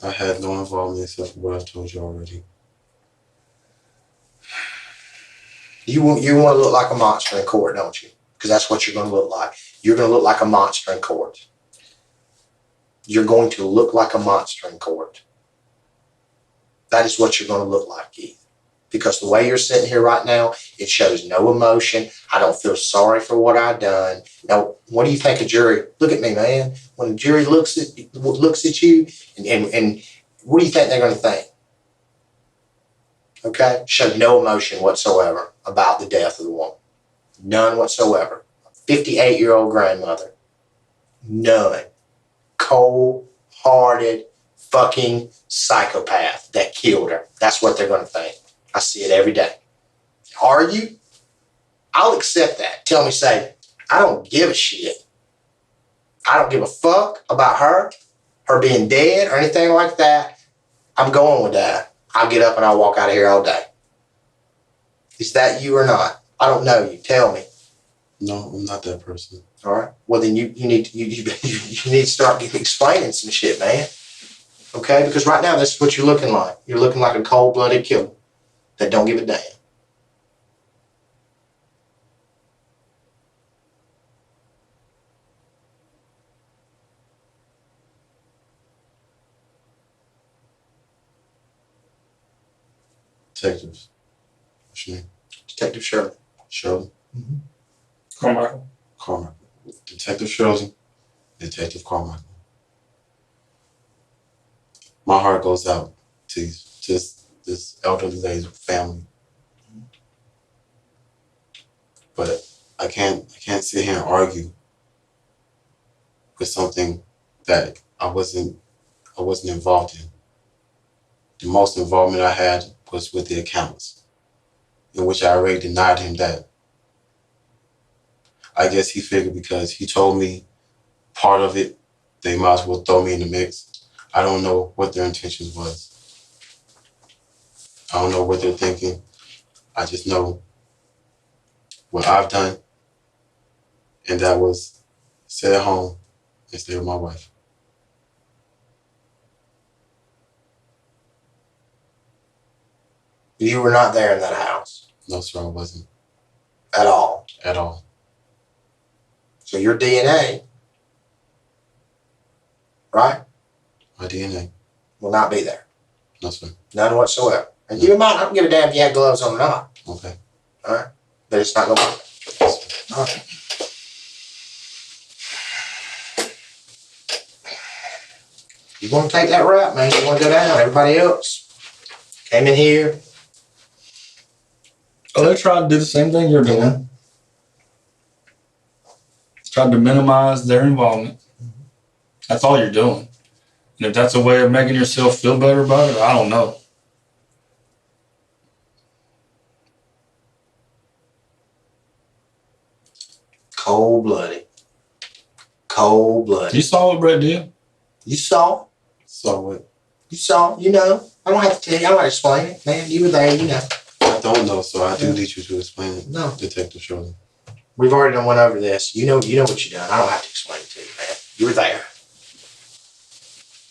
I had no involvement except for what I told you already. You want to look like a monster in court, don't you? Because that's what you're going to look like. You're going to look like a monster in court. You're going to look like a monster in court. That is what you're going to look like, Keith. Because the way you're sitting here right now, it shows no emotion. I don't feel sorry for what I've done. Now, what do you think a jury? Look at me, man. When a jury looks at you, and what do you think they're going to think? Okay? Show no emotion whatsoever about the death of the woman. None whatsoever. 58-year-old grandmother. None. Cold-hearted fucking psychopath that killed her. That's what they're going to think. I see it every day. Are you? I'll accept that. Tell me, say, I don't give a shit. I don't give a fuck about her being dead or anything like that. I'm going with that. I'll get up and I'll walk out of here all day. Is that you or not? I don't know you. Tell me. No, I'm not that person. All right. Well, then you need to you need to start explaining some shit, man. Okay? Because right now this is what you're looking like. You're looking like a cold-blooded killer that don't give a damn. Detectives. What's your name? Detective Shirley. Shirley? Carmichael. Carmichael. Detective Shirley. Detective Carmichael. My heart goes out to just this elderly lady's family. But I can't sit here and argue with something that I wasn't involved in. The most involvement I had was with the accounts, in which I already denied him that. I guess he figured because he told me part of it, they might as well throw me in the mix. I don't know what their intentions was. I don't know what they're thinking. I just know what I've done, and that was stay at home and stay with my wife. You were not there in that house No, sir, I wasn't at all. at all. So your DNA, right, My DNA, will not be there. no, sir. None whatsoever. And you might, I don't give a damn if you had gloves on or not. Okay. All right? But it's not going to be there. All right. You want to take that route, man. You want to go down. Everybody else came in here. Oh, they're trying to do the same thing you're doing. Trying to minimize their involvement. That's all you're doing. And if that's a way of making yourself feel better about it, I don't know. Cold-blooded. Cold-blooded. You saw what Brett did? You saw. So what? You saw. You know. I don't have to tell you. I don't have to explain it. Man, you were there. You know. I don't know, so I do need you to explain it. No. Detective Shirley. We've already done went over this. You know what you done. I don't have to explain it to you, man. You were there.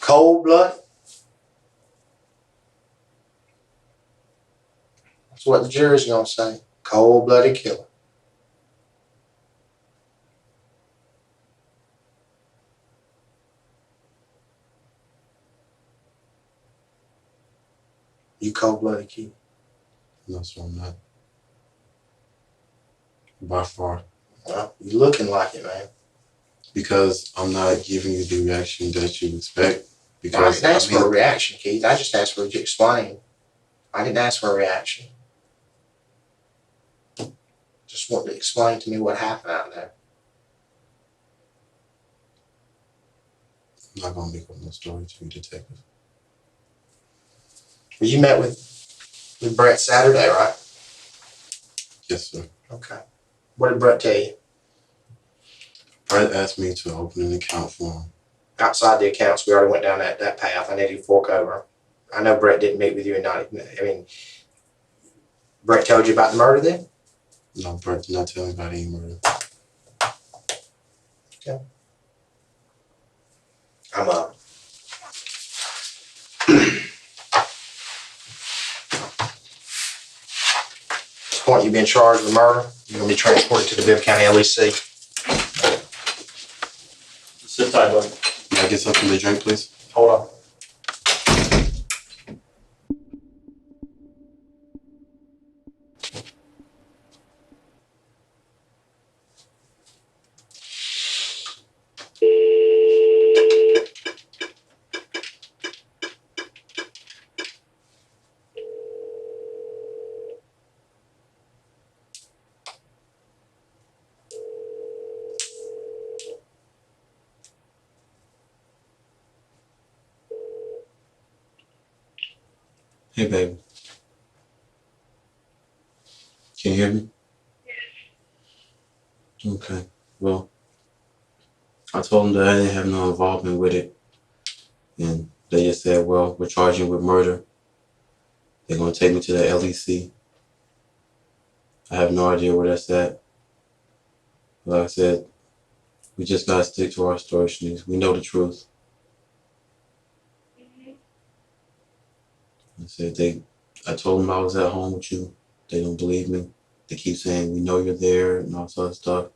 Cold-blooded. That's what the jury's going to say. Cold-blooded killer. You cold-blooded kid. No, sir, I'm not. By far. Well, you looking like it, man. Because I'm not giving you the reaction that you expect. I Because didn't ask for a reaction, Keith. I just asked for you to explain. I didn't ask for a reaction. Just want to explain to me what happened out there. I'm not gonna make up no story to you, detective. Well, you met with Brett Saturday, right? Yes, sir. Okay. What did Brett tell you? Brett asked me to open an account for him. Outside the accounts, we already went down that path. I need you to fork over. I know Brett didn't meet with you and not. I mean, Brett told you about the murder then? No, Brett did not tell me about any murder. Okay. I'm up. This point, you've been charged with murder. You're going to be transported to the Bibb County LEC. Sit tight, buddy. May I get something to drink, please? Hold on. Hey, baby. Can you hear me? Okay. Well, I told them that I didn't have no involvement with it. And they just said, well, we're charging you with murder. They're gonna take me to the LEC. I have no idea where that's at. Like I said, we just gotta stick to our story, Shanice. We know the truth. I told them I was at home with you. They don't believe me. They keep saying, we know you're there and all this other stuff.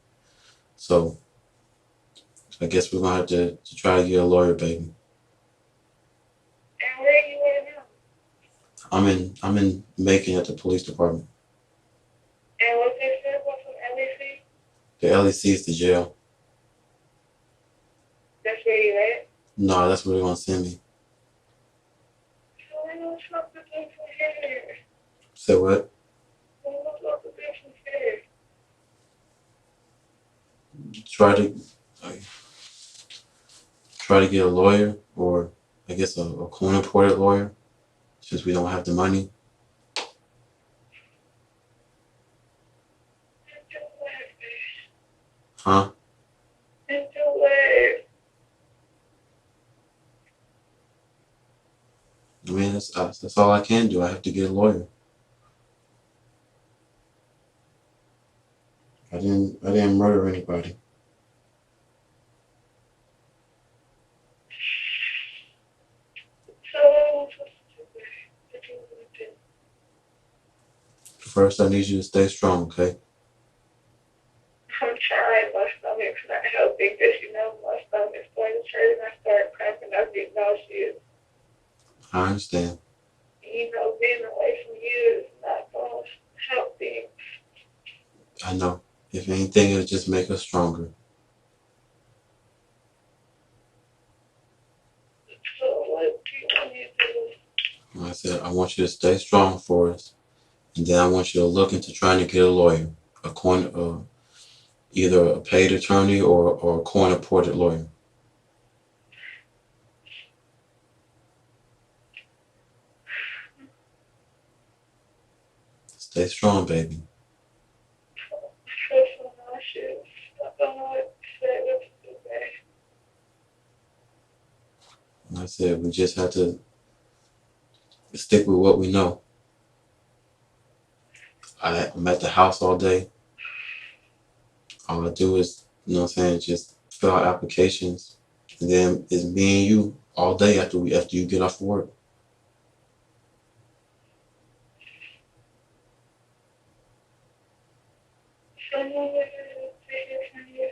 So I guess we're gonna have to try to get a lawyer, baby. And where you at now? I'm in Macon at the police department. And what's this? What's an LEC? The LEC is the jail. That's where you at? No, that's where they're gonna send me. So I know something from here. Say what? What's up with this from here? Try to get a lawyer, or I guess a court-appointed lawyer, since we don't have the money. Huh? It's too late. I mean, that's all I can do. I have to get a lawyer. I didn't murder anybody. So what am I supposed to do? What you want to do? First, I need you to stay strong, okay? I'm trying. My stomach's not helping because my stomach started hurting. I started cramping. I get nauseous. I understand. Being away from you is not going to help things. I know. If anything, it'll just make us stronger. So what do you want me to do? Like I said, I want you to stay strong for us, and then I want you to look into trying to get a lawyer, either a paid attorney or a court-appointed lawyer. Stay strong, baby. I feel so nauseous. I don't know what to say. What to do, babe. Like I said, we just have to stick with what we know. I'm at the house all day. All I do is, just fill out applications. And then it's me and you all day after you get off work. So when will I hear from you?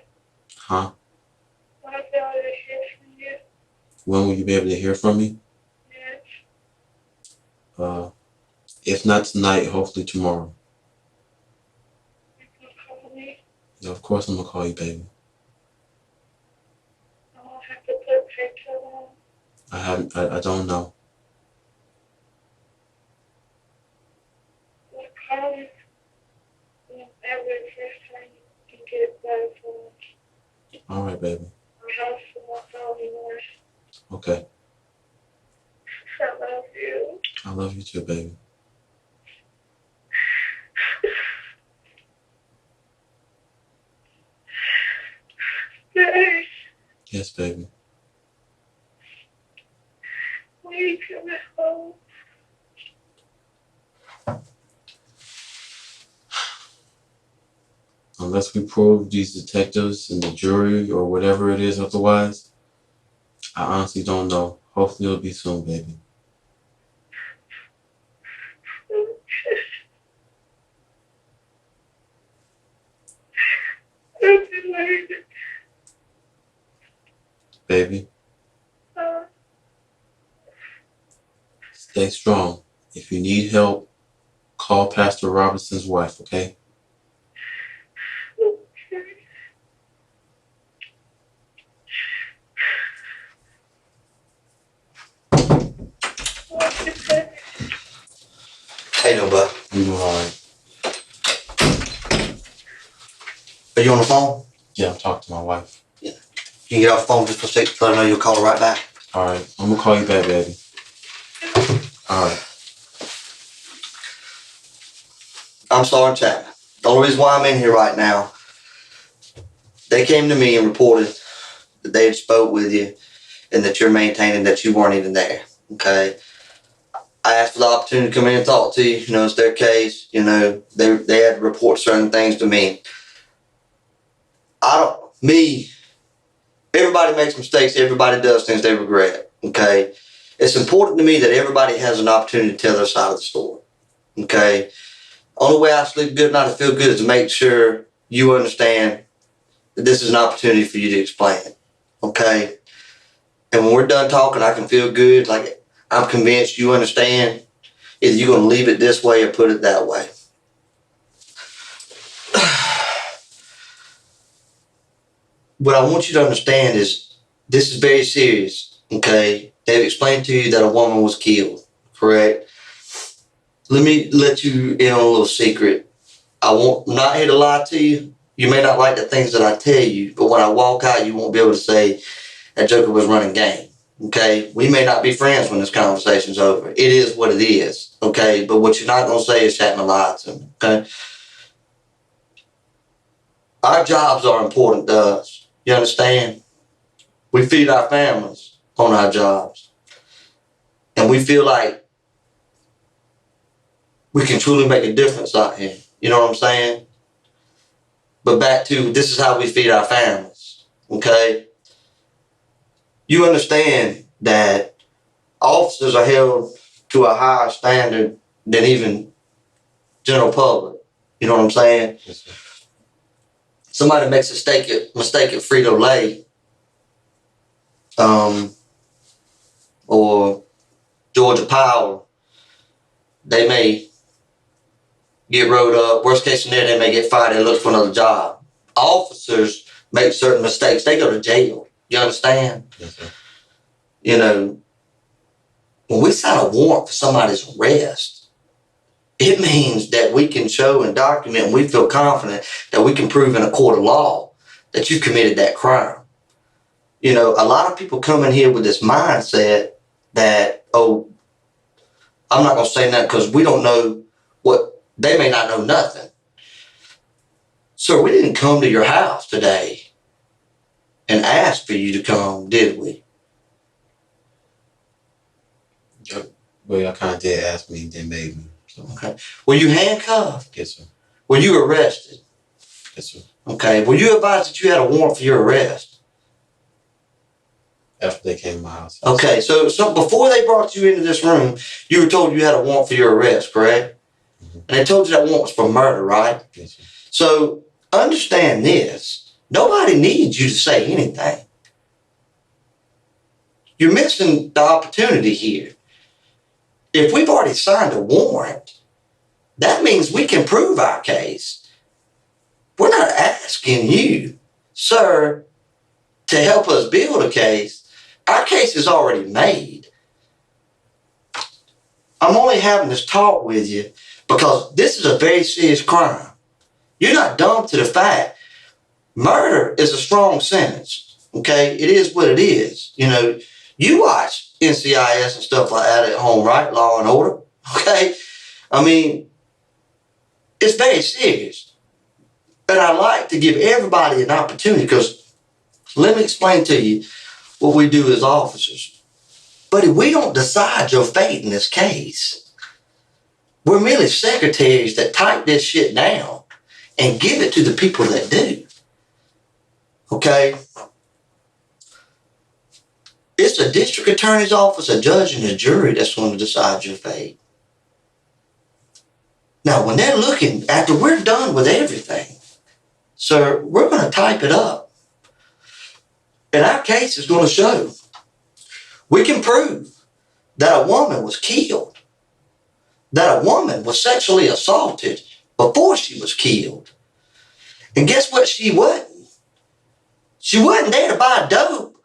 Huh? When will I hear from you? When will you be able to hear from me? Yes. If not tonight, hopefully tomorrow. You can call me. Yeah, of course I'm gonna call you, baby. I won't have to put pictures on. I don't know. We'll call you whenever it's your time. You can get it better for me. All right, baby. My house won't call me more. Okay. I love you. I love you too, baby. Babe, Yes, baby. when you coming home? Unless we prove these detectives and the jury or whatever it is otherwise, I honestly don't know. Hopefully it'll be soon, baby. Baby, stay strong. If you need help, call Pastor Robinson's wife, okay? How you doing, bud? I'm doing all right. Are you on the phone? Yeah, I'm talking to my wife. You can get off the phone just for a second to let her know you'll call her right back. All right, I'm gonna call you back, baby. All right. I'm Sergeant Chapman. The only reason why I'm in here right now, they came to me and reported that they had spoke with you and that you're maintaining that you weren't even there. Okay? I asked for the opportunity to come in and talk to you. You know, it's their case. You know, they had to report certain things to me. Everybody makes mistakes. Everybody does things they regret. Okay. It's important to me that everybody has an opportunity to tell their side of the story. Okay. Only way I sleep good at night and feel good is to make sure you understand that this is an opportunity for you to explain it. Okay. And when we're done talking, I can feel good. Like I'm convinced you understand. Either you're going to leave it this way or put it that way. What I want you to understand is this is very serious, okay? They've explained to you that a woman was killed, correct? Let me let you in on a little secret. I'm not here to lie to you. You may not like the things that I tell you, but when I walk out, you won't be able to say that Joker was running game, okay? We may not be friends when this conversation's over. It is what it is, okay? But what you're not going to say is chatting a lie to me, okay? Our jobs are important to us. You understand? We feed our families on our jobs. And we feel like we can truly make a difference out here. You know what I'm saying? But back to, this is how we feed our families. Okay? You understand that officers are held to a higher standard than even general public. You know what I'm saying? Yes, sir. Somebody makes a mistake at Frito-Lay, or Georgia Power, they may get rode up. Worst case scenario, they may get fired and look for another job. Officers make certain mistakes. They go to jail. You understand? Yes, sir. You know, when we sign a warrant for somebody's arrest, it means that we can show and document, and we feel confident that we can prove in a court of law that you committed that crime. You know, a lot of people come in here with this mindset that, oh, I'm not going to say nothing because we don't know what, they may not know nothing. Sir, we didn't come to your house today and ask for you to come, did we? Well, y'all kind of did ask me, then made me. So. Okay. Were you handcuffed? Yes, sir. Were you arrested? Yes, sir. Okay. Were you advised that you had a warrant for your arrest? After they came to my house. Okay. So before they brought you into this room, you were told you had a warrant for your arrest, correct? Mm-hmm. And they told you that warrant was for murder, right? Yes, sir. So understand this. Nobody needs you to say anything. You're missing the opportunity here. If we've already signed a warrant, that means we can prove our case. We're not asking you, sir, to help us build a case. Our case is already made. I'm only having this talk with you because this is a very serious crime. You're not dumb to the fact. Murder is a strong sentence, okay? It is what it is. You know, you watch NCIS and stuff like that at home, right? Law and Order, okay? I mean, it's very serious. But I like to give everybody an opportunity because let me explain to you what we do as officers. But if we don't decide your fate in this case, we're merely secretaries that type this shit down and give it to the people that do. Okay? It's a district attorney's office, a judge, and a jury that's going to decide your fate. Now, when they're looking, after we're done with everything, sir, we're going to type it up. And our case is going to show we can prove that a woman was killed, that a woman was sexually assaulted before she was killed. And guess what she wasn't? She wasn't there to buy dope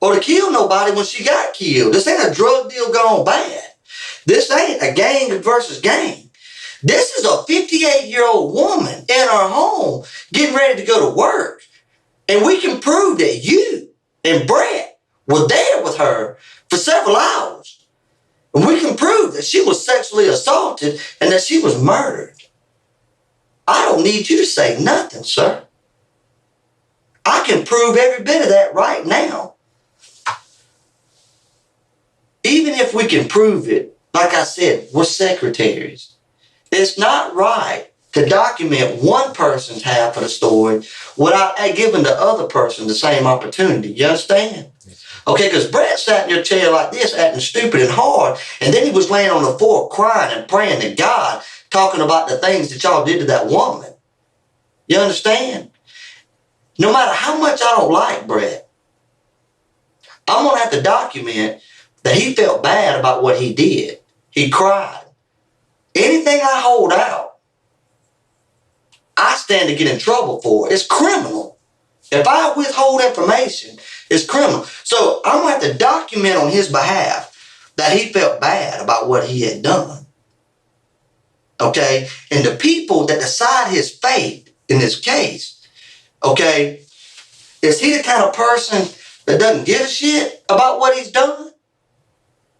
or to kill nobody when she got killed. This ain't a drug deal gone bad. This ain't a gang versus gang. This is a 58-year-old woman in her home getting ready to go to work. And we can prove that you and Brett were there with her for several hours. And we can prove that she was sexually assaulted and that she was murdered. I don't need you to say nothing, sir. I can prove every bit of that right now. Even if we can prove it Like I said, we're secretaries. It's not right to document one person's half of the story without giving the other person the same opportunity. You understand? Okay, because Brett sat in your chair like this, acting stupid and hard, and then he was laying on the floor crying and praying to God, talking about the things that y'all did to that woman. You understand? No matter how much I don't like Brett, I'm going to have to document that he felt bad about what he did. He cried. Anything I hold out, I stand to get in trouble for. It's criminal. If I withhold information, it's criminal. So I'm going to have to document on his behalf that he felt bad about what he had done. Okay? And the people that decide his fate in this case, okay, is he the kind of person that doesn't give a shit about what he's done?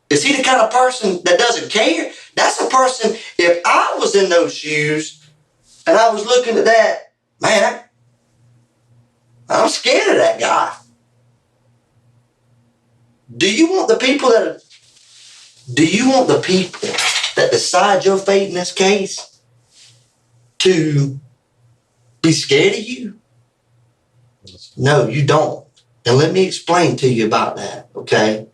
Is he the kind of person that doesn't care? That's a person, if I was in those shoes and I was looking at that, man, I'm scared of that guy. Do you want the people that decide your fate in this case to be scared of you? No, you don't. And let me explain to you about that, okay?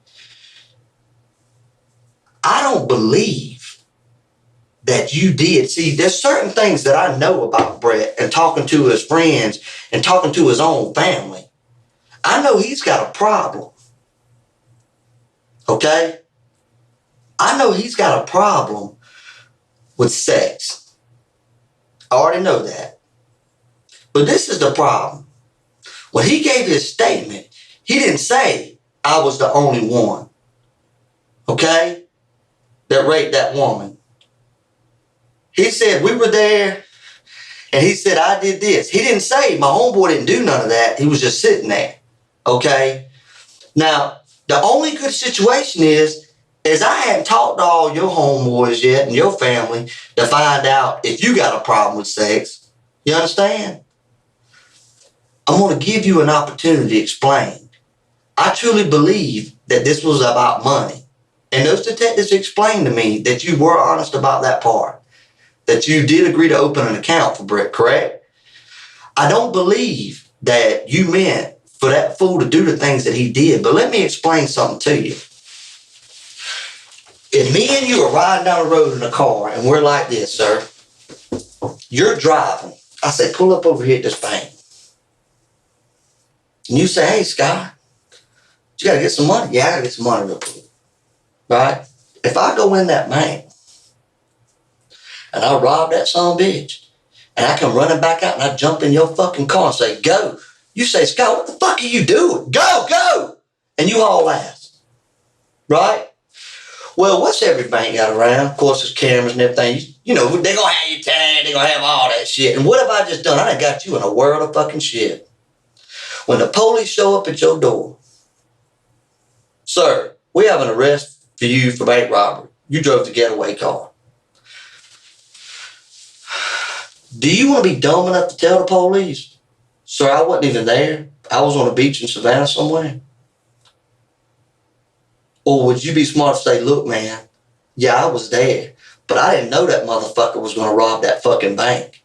I don't believe that you did. See, there's certain things that I know about Brett and talking to his friends and talking to his own family. I know he's got a problem. Okay? I know he's got a problem with sex. I already know that. But this is the problem. When he gave his statement, he didn't say, I was the only one. Okay? That raped that woman. He said, we were there, and he said, I did this. He didn't say, my homeboy didn't do none of that. He was just sitting there. Okay? Now, the only good situation is I hadn't talked to all your homeboys yet and your family to find out if you got a problem with sex. You understand? I'm going to give you an opportunity to explain. I truly believe that this was about money. And those detectives explained to me that you were honest about that part. That you did agree to open an account for Brett, correct? I don't believe that you meant for that fool to do the things that he did. But let me explain something to you. If me and you are riding down the road in a car and we're like this, sir, you're driving. I say, pull up over here at this bank. And you say, hey, Scott, you got to get some money. Yeah, I got to get some money real quick. Right? If I go in that bank and I rob that son of a bitch and I come running back out and I jump in your fucking car and say, go. You say, Scott, what the fuck are you doing? Go, go. And you haul ass. Right? Well, what's every bank got around? Of course, there's cameras and everything. You know, they're going to have your tag. They're going to have all that shit. And what have I just done? I done got you in a world of fucking shit. When the police show up at your door, sir, we have an arrest for you for bank robbery. You drove the getaway car. Do you want to be dumb enough to tell the police, sir, I wasn't even there. I was on a beach in Savannah somewhere? Or would you be smart to say, look, man, yeah, I was there, but I didn't know that motherfucker was going to rob that fucking bank.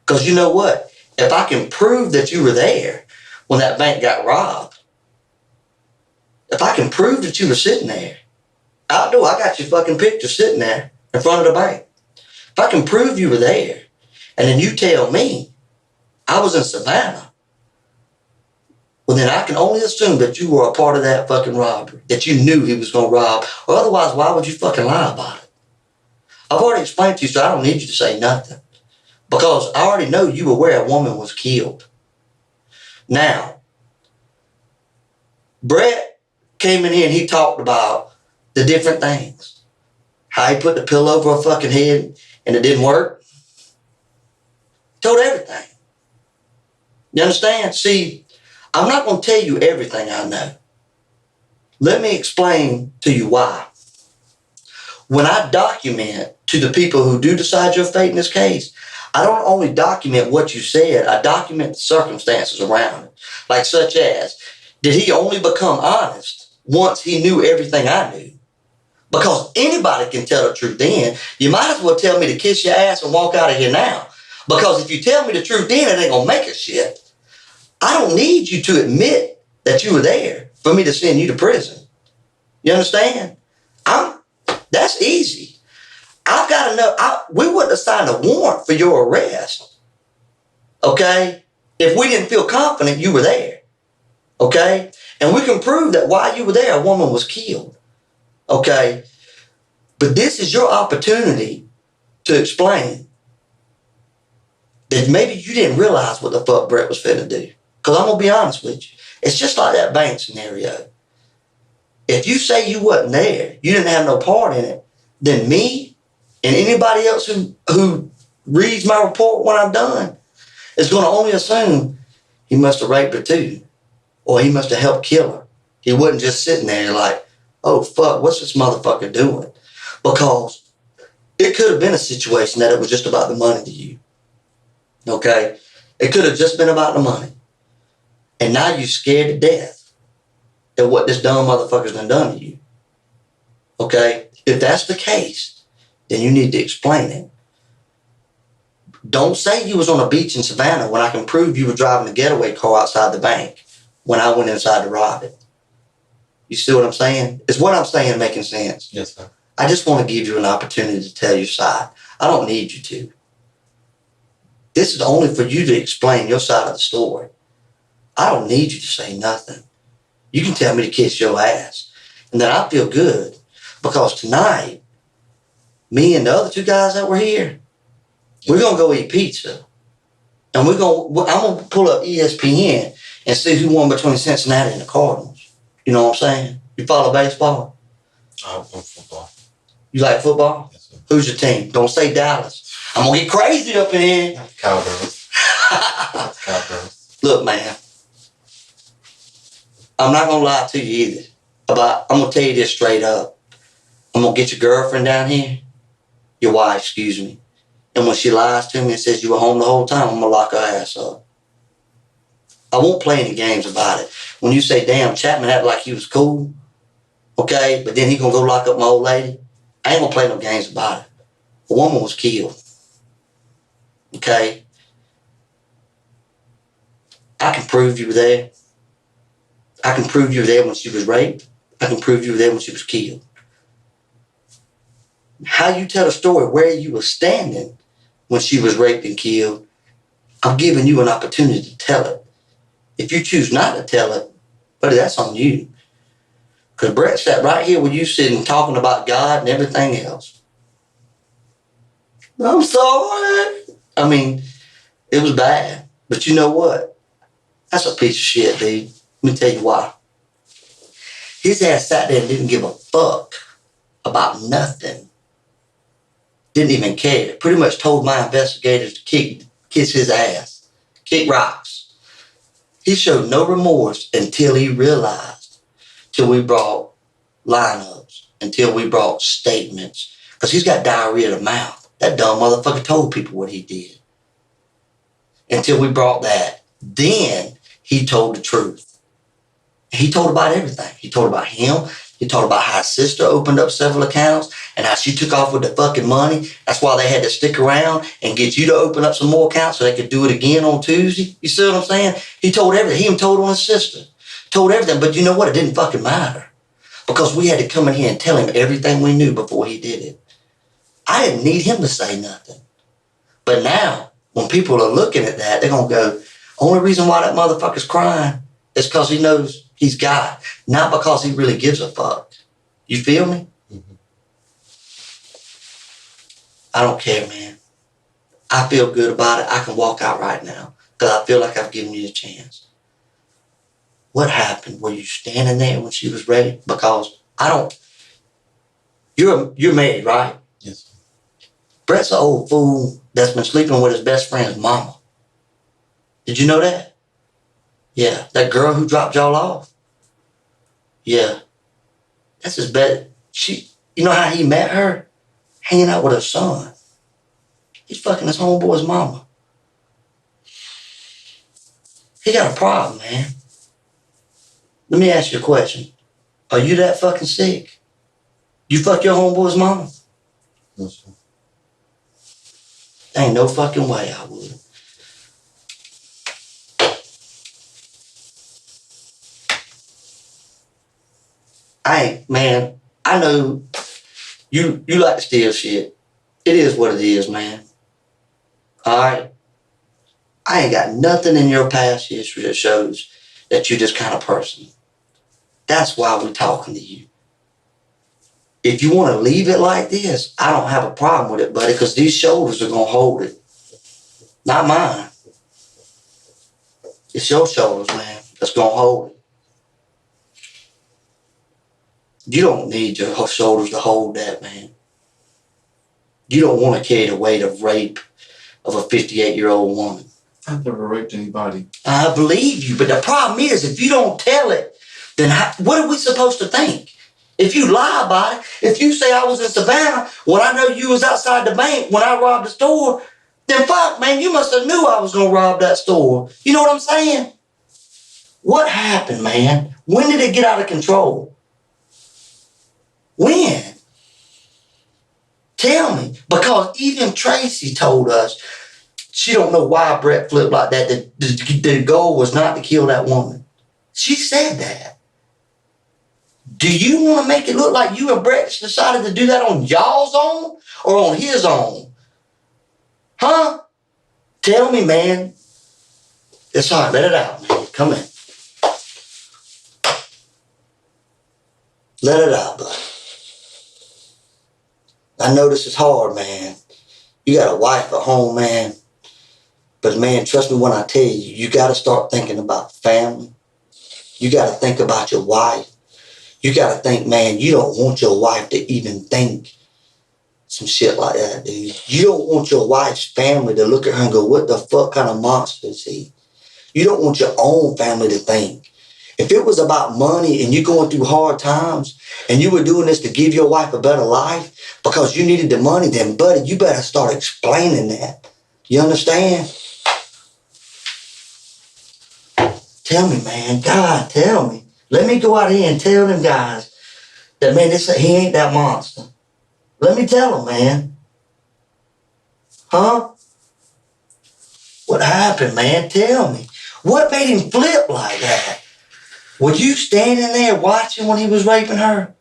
Because you know what? If I can prove that you were there when that bank got robbed, if I can prove that you were sitting there, I got your fucking picture sitting there in front of the bank. If I can prove you were there, and then you tell me I was in Savannah, well, then I can only assume that you were a part of that fucking robbery, that you knew he was going to rob, or otherwise, why would you fucking lie about it? I've already explained to you, so I don't need you to say nothing, because I already know you were where a woman was killed. Now, Brett came in here and he talked about the different things. How he put the pillow over her fucking head and it didn't work. Told everything. You understand? See, I'm not going to tell you everything I know. Let me explain to you why. When I document to the people who do decide your fate in this case, I don't only document what you said, I document the circumstances around it. Like such as, did he only become honest once he knew everything I knew? Because anybody can tell the truth then. You might as well tell me to kiss your ass and walk out of here now. Because if you tell me the truth then, it ain't gonna make a shit. I don't need you to admit that you were there for me to send you to prison. You understand? That's easy. I've got to know, we wouldn't have signed a warrant for your arrest, okay, if we didn't feel confident you were there, okay? And we can prove that while you were there, a woman was killed, okay? But this is your opportunity to explain that maybe you didn't realize what the fuck Brett was finna do. Because I'm going to be honest with you. It's just like that bank scenario. If you say you wasn't there, you didn't have no part in it, then me and anybody else who reads my report when I'm done is going to only assume he must have raped her too, or he must have helped kill her. He wasn't just sitting there like, oh fuck, what's this motherfucker doing? Because it could have been a situation that it was just about the money to you. Okay? It could have just been about the money. And now you're scared to death at what this dumb motherfucker's done to you. Okay? If that's the case, then you need to explain it. Don't say you was on a beach in Savannah when I can prove you were driving a getaway car outside the bank when I went inside to rob it. You see what I'm saying? Is what I'm saying making sense? Yes, sir. I just want to give you an opportunity to tell your side. I don't need you to. This is only for you to explain your side of the story. I don't need you to say nothing. You can tell me to kiss your ass. And then I feel good because tonight, me and the other two guys that were here, we're going to go eat pizza. And I'm going to pull up ESPN and see who won between Cincinnati and the Cardinals. You know what I'm saying? You follow baseball? I'm football. You like football? Yes, sir. Who's your team? Don't say Dallas. I'm going to get crazy up in here. Cowgirls. Cowgirls. Look, man. I'm not going to lie to you either. I'm going to tell you this straight up. I'm going to get your girlfriend down here. Your wife, excuse me. And when she lies to me and says you were home the whole time, I'm going to lock her ass up. I won't play any games about it. When you say, damn, Chapman acted like he was cool, okay, but then he going to go lock up my old lady, I ain't going to play no games about it. A woman was killed. Okay? I can prove you were there. I can prove you were there when she was raped. I can prove you were there when she was killed. How you tell the story where you were standing when she was raped and killed, I'm giving you an opportunity to tell it. If you choose not to tell it, buddy, that's on you. Because Brett sat right here with you sitting talking about God and everything else. I'm sorry. I mean, it was bad. But you know what? That's a piece of shit, dude. Let me tell you why. His ass sat there and didn't give a fuck about nothing. Didn't even care. Pretty much told my investigators to kiss his ass. Kick rocks. He showed no remorse until he realized. Till we brought lineups. Until we brought statements. Because he's got diarrhea of the mouth. That dumb motherfucker told people what he did. Until we brought that. Then he told the truth. He told about everything. He told about him. He told about how his sister opened up several accounts and how she took off with the fucking money. That's why they had to stick around and get you to open up some more accounts so they could do it again on Tuesday. You see what I'm saying? He told everything. He even told on his sister. Told everything. But you know what? It didn't fucking matter. Because we had to come in here and tell him everything we knew before he did it. I didn't need him to say nothing. But now, when people are looking at that, they're going to go, only reason why that motherfucker's crying is because he knows he's God, not because he really gives a fuck. You feel me? Mm-hmm. I don't care, man. I feel good about it. I can walk out right now because I feel like I've given you a chance. What happened? Were you standing there when she was ready? Because you're married, right? Yes. Brett's an old fool that's been sleeping with his best friend's mama. Did you know that? Yeah, that girl who dropped y'all off. Yeah, that's his bed. You know how he met her? Hanging out with her son. He's fucking his homeboy's mama. He got a problem, man. Let me ask you a question. Are you that fucking sick? You fuck your homeboy's mama? No, sir. Ain't no fucking way I would. Man, I know you like to steal shit. It is what it is, man. Alright? I ain't got nothing in your past history that shows that you're this kind of person. That's why we're talking to you. If you want to leave it like this, I don't have a problem with it, buddy, because these shoulders are going to hold it. Not mine. It's your shoulders, man, that's going to hold it. You don't need your shoulders to hold that, man. You don't want to carry the weight of rape of a 58-year-old woman. I've never raped anybody. I believe you, but the problem is, if you don't tell it, then what are we supposed to think? If you lie about it, if you say I was in Savannah when I know you was outside the bank when I robbed the store, then fuck, man, you must have knew I was going to rob that store. You know what I'm saying? What happened, man? When did it get out of control? When? Tell me. Because even Tracy told us she don't know why Brett flipped like that. The goal was not to kill that woman. She said that. Do you want to make it look like you and Brett decided to do that on y'all's own or on his own? Huh? Tell me, man. It's all right. Let it out, man. Come in. Let it out, bud. I know this is hard, man. You got a wife at home, man. But, man, trust me when I tell you, you got to start thinking about family. You got to think about your wife. You got to think, man, you don't want your wife to even think some shit like that, dude. You don't want your wife's family to look at her and go, what the fuck kind of monster is he? You don't want your own family to think. If it was about money and you going through hard times and you were doing this to give your wife a better life because you needed the money, then, buddy, you better start explaining that. You understand? Tell me, man. God, tell me. Let me go out here and tell them guys that, man, he ain't that monster. Let me tell them, man. Huh? What happened, man? Tell me. What made him flip like that? Were you standing there watching when he was raping her?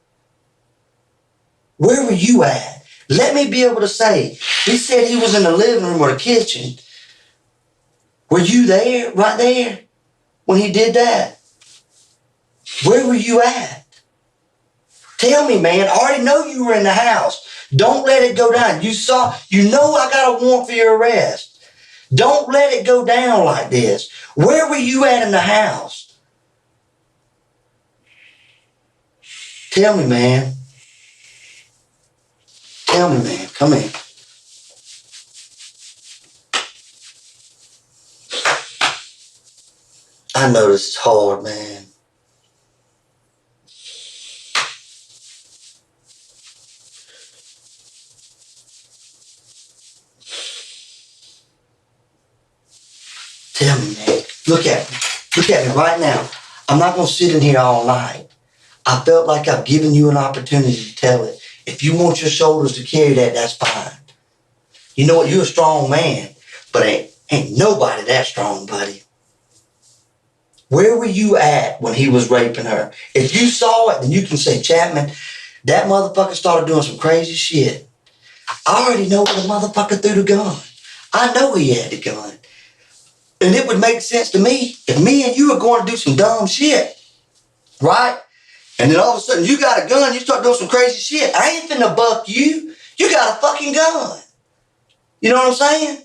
Where were you at? Let me be able to say, he said he was in the living room or the kitchen. Were you there, right there, when he did that? Where were you at? Tell me, man. I already know you were in the house. Don't let it go down. You know I got a warrant for your arrest. Don't let it go down like this. Where were you at in the house? Tell me, man. Tell me, man. Come in. I know this is hard, man. Tell me, man. Look at me. Look at me right now. I'm not going to sit in here all night. I felt like I've given you an opportunity to tell it. If you want your shoulders to carry that, that's fine. You know what? You're a strong man, but ain't nobody that strong, buddy. Where were you at when he was raping her? If you saw it, then you can say, Chapman, that motherfucker started doing some crazy shit. I already know where the motherfucker threw the gun. I know he had the gun. And it would make sense to me if me and you are going to do some dumb shit, right? And then all of a sudden you got a gun, you start doing some crazy shit. I ain't finna buck you. You got a fucking gun. You know what I'm saying?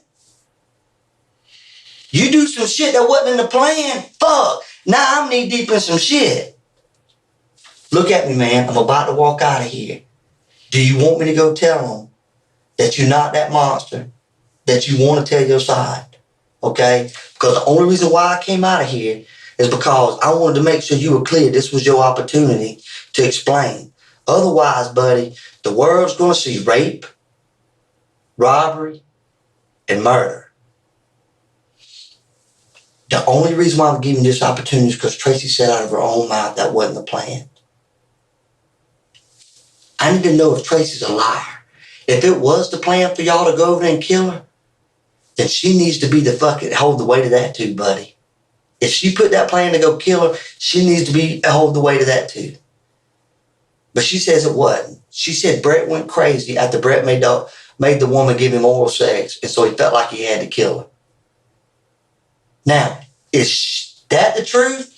You do some shit that wasn't in the plan. Fuck. Now I'm knee deep in some shit. Look at me, man. I'm about to walk out of here. Do you want me to go tell them that you're not that monster, that you want to tell your side? Okay? Because the only reason why I came out of here is because I wanted to make sure you were clear. This was your opportunity to explain. Otherwise, buddy, the world's going to see rape, robbery, and murder. The only reason why I'm giving you this opportunity is because Tracy said out of her own mouth that wasn't the plan. I need to know if Tracy's a liar. If it was the plan for y'all to go over there and kill her, then she needs to be the fucking hold the weight of that too, buddy. If she put that plan to go kill her, she needs to be hold the weight of that too. But she says it wasn't. She said Brett went crazy after Brett made the woman give him oral sex, and so he felt like he had to kill her. Now, is that the truth?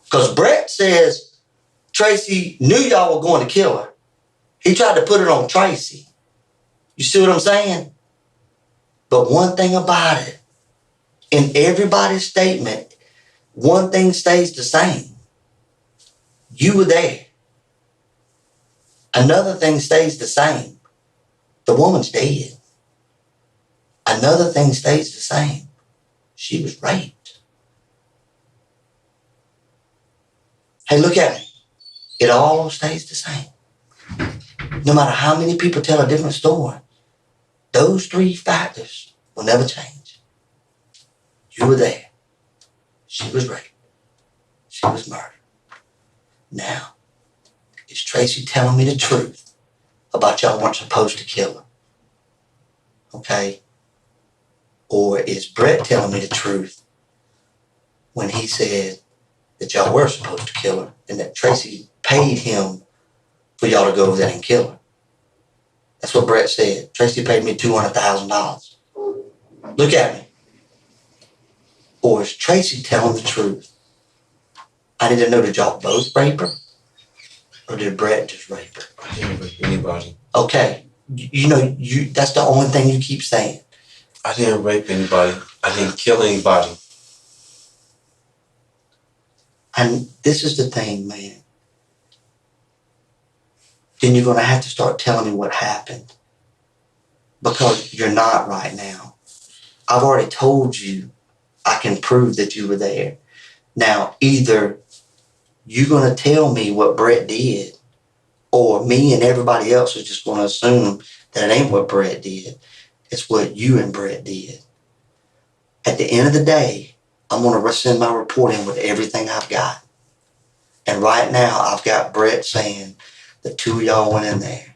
Because Brett says Tracy knew y'all were going to kill her. He tried to put it on Tracy. You see what I'm saying? But one thing about it, in everybody's statement, one thing stays the same. You were there. Another thing stays the same. The woman's dead. Another thing stays the same. She was raped. Hey, look at me. It all stays the same. No matter how many people tell a different story, those three factors will never change. You were there. She was raped. She was murdered. Now, is Tracy telling me the truth about y'all weren't supposed to kill her? Okay? Or is Brett telling me the truth when he said that y'all were supposed to kill her and that Tracy paid him for y'all to go over there and kill her? That's what Brett said. Tracy paid me $200,000. Look at me. Or is Tracy telling the truth? I need to know, did y'all both rape her? Or did Brett just rape her? I didn't rape anybody. Okay. That's the only thing you keep saying. I didn't rape anybody. I didn't kill anybody. And this is the thing, man. Then you're going to have to start telling me what happened. Because you're not right now. I've already told you I can prove that you were there. Now, either you're going to tell me what Brett did, or me and everybody else is just going to assume that it ain't what Brett did. It's what you and Brett did. At the end of the day, I'm going to send my report in with everything I've got. And right now, I've got Brett saying the two of y'all went in there.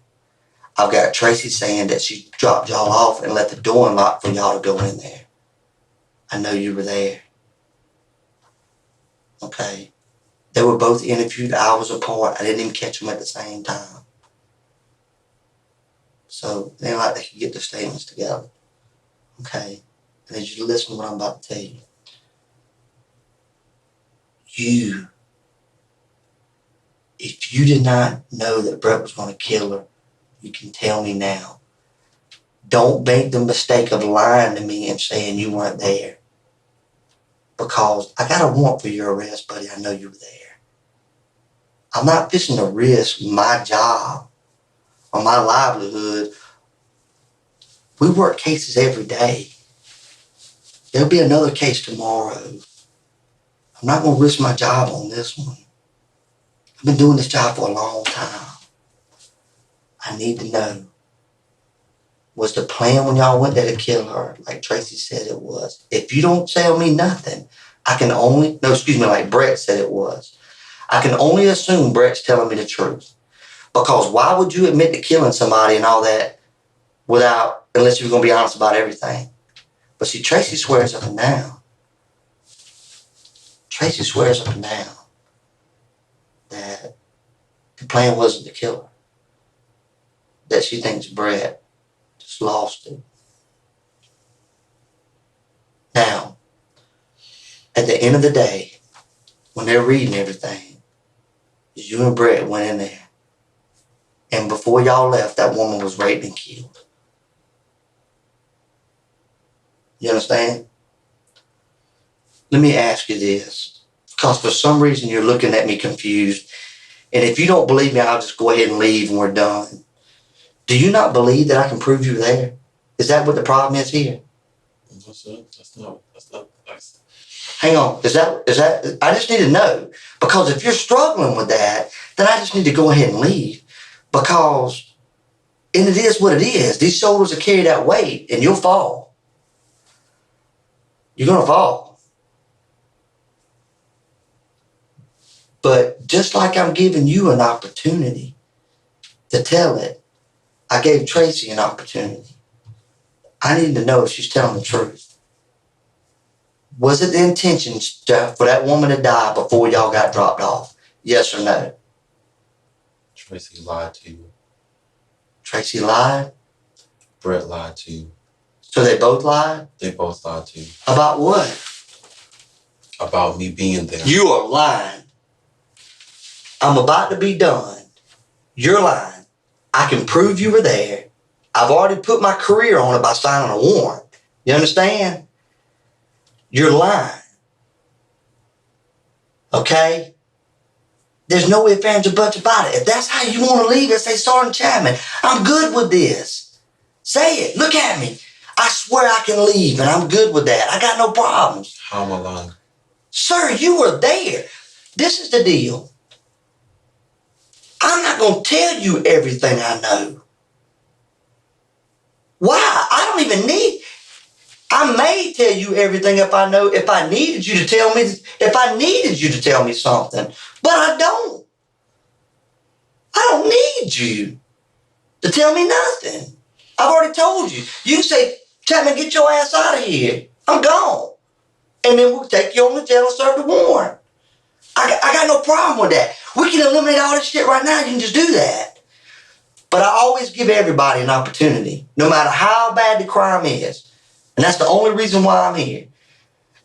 I've got Tracy saying that she dropped y'all off and left the door unlocked for y'all to go in there. I know you were there. Okay? They were both interviewed hours apart. I didn't even catch them at the same time. So they ain't like they could get their statements together. Okay? I need you to listen to what I'm about to tell you. If you did not know that Brett was going to kill her, you can tell me now. Don't make the mistake of lying to me and saying you weren't there. Because I got a warrant for your arrest, buddy. I know you were there. I'm not fixing to risk my job or my livelihood. We work cases every day. There'll be another case tomorrow. I'm not going to risk my job on this one. I've been doing this job for a long time. I need to know, was the plan when y'all went there to kill her, like Tracy said it was? If you don't tell me nothing, like Brett said it was. I can only assume Brett's telling me the truth. Because why would you admit to killing somebody and all that unless you're going to be honest about everything? But see, Tracy swears up and down. Tracy swears up and down that the plan wasn't to kill her. That she thinks Brett just lost it. Now, at the end of the day, when they're reading everything, you and Brett went in there. And before y'all left, that woman was raped and killed. You understand? Let me ask you this. Because for some reason you're looking at me confused. And if you don't believe me, I'll just go ahead and leave and we're done. Do you not believe that I can prove you were there? Is that what the problem is here? Hang on. Is that, I just need to know. Because if you're struggling with that, then I just need to go ahead and leave. Because, and it is what it is. These shoulders will carry that weight and you'll fall. You're going to fall. But just like I'm giving you an opportunity to tell it, I gave Tracy an opportunity. I need to know if she's telling the truth. Was it the intention for that woman to die before y'all got dropped off? Yes or no? Tracy lied to you. Tracy lied? Brett lied to you. So they both lied? They both lied to you. About what? About me being there. You are lying. I'm about to be done. You're lying. I can prove you were there. I've already put my career on it by signing a warrant. You understand? You're lying. Okay? There's no ifs, ands, or buts about it. If that's how you want to leave it, say, Sergeant Chapman, I'm good with this. Say it. Look at me. I swear I can leave, and I'm good with that. I got no problems. How am I lying? Sir, you were there. This is the deal. I'm not going to tell you everything I know. Why? I don't even need. I may tell you everything if I know, if I needed you to tell me something, but I don't. I don't need you to tell me nothing. I've already told you. You say, Chapman, get your ass out of here. I'm gone. And then we'll take you on the jail and serve the warrant. I got no problem with that. We can eliminate all this shit right now. You can just do that. But I always give everybody an opportunity, no matter how bad the crime is. And that's the only reason why I'm here.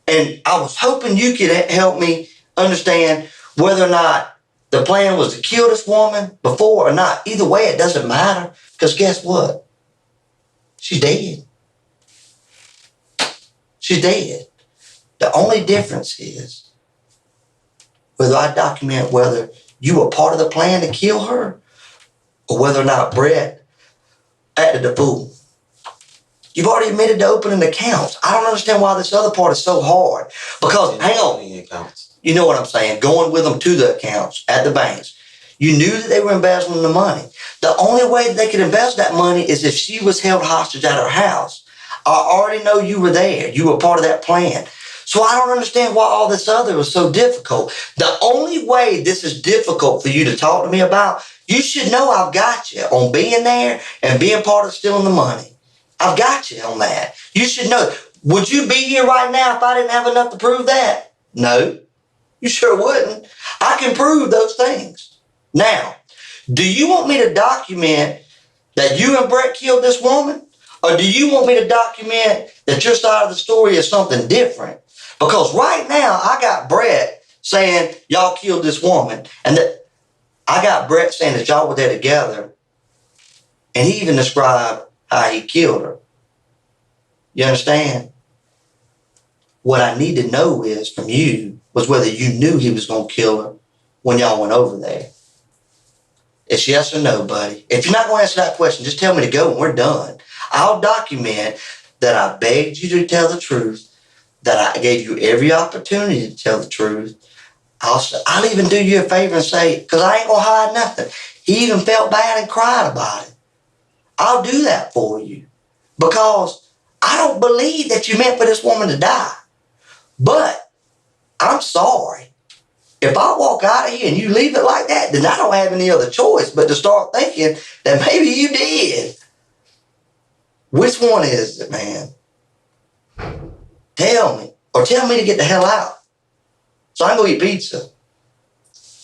And I was hoping you could help me understand whether or not the plan was to kill this woman before or not. Either way, it doesn't matter. Because guess what? She's dead. She's dead. The only difference is whether I document whether you were part of the plan to kill her or whether or not Brett acted the fool. You've already admitted to opening accounts. I don't understand why this other part is so hard. Because, hang on, Accounts. you know what I'm saying, going with them to the accounts at the banks. You knew that they were embezzling the money. The only way that they could embezzle that money is if she was held hostage at her house. I already know you were there. You were part of that plan. So I don't understand why all this other was so difficult. The only way this is difficult for you to talk to me about, you should know I've got you on being there and being part of stealing the money. I've got you on that. You should know. Would you be here right now if I didn't have enough to prove that? No, you sure wouldn't. I can prove those things. Now, do you want me to document that you and Brett killed this woman? Or do you want me to document that your side of the story is something different? Because right now, I got Brett saying y'all killed this woman. And I got Brett saying that y'all were there together. And he even described how he killed her. You understand? What I need to know is from you was whether you knew he was going to kill her when y'all went over there. It's yes or no, buddy. If you're not going to answer that question, just tell me to go and we're done. I'll document that I begged you to tell the truth, that I gave you every opportunity to tell the truth. I'll even do you a favor and say, because I ain't going to hide nothing. He even felt bad and cried about it. I'll do that for you because I don't believe that you meant for this woman to die. But I'm sorry. If I walk out of here and you leave it like that, then I don't have any other choice but to start thinking that maybe you did. Which one is it, man? Tell me. Or tell me to get the hell out so I can go eat pizza.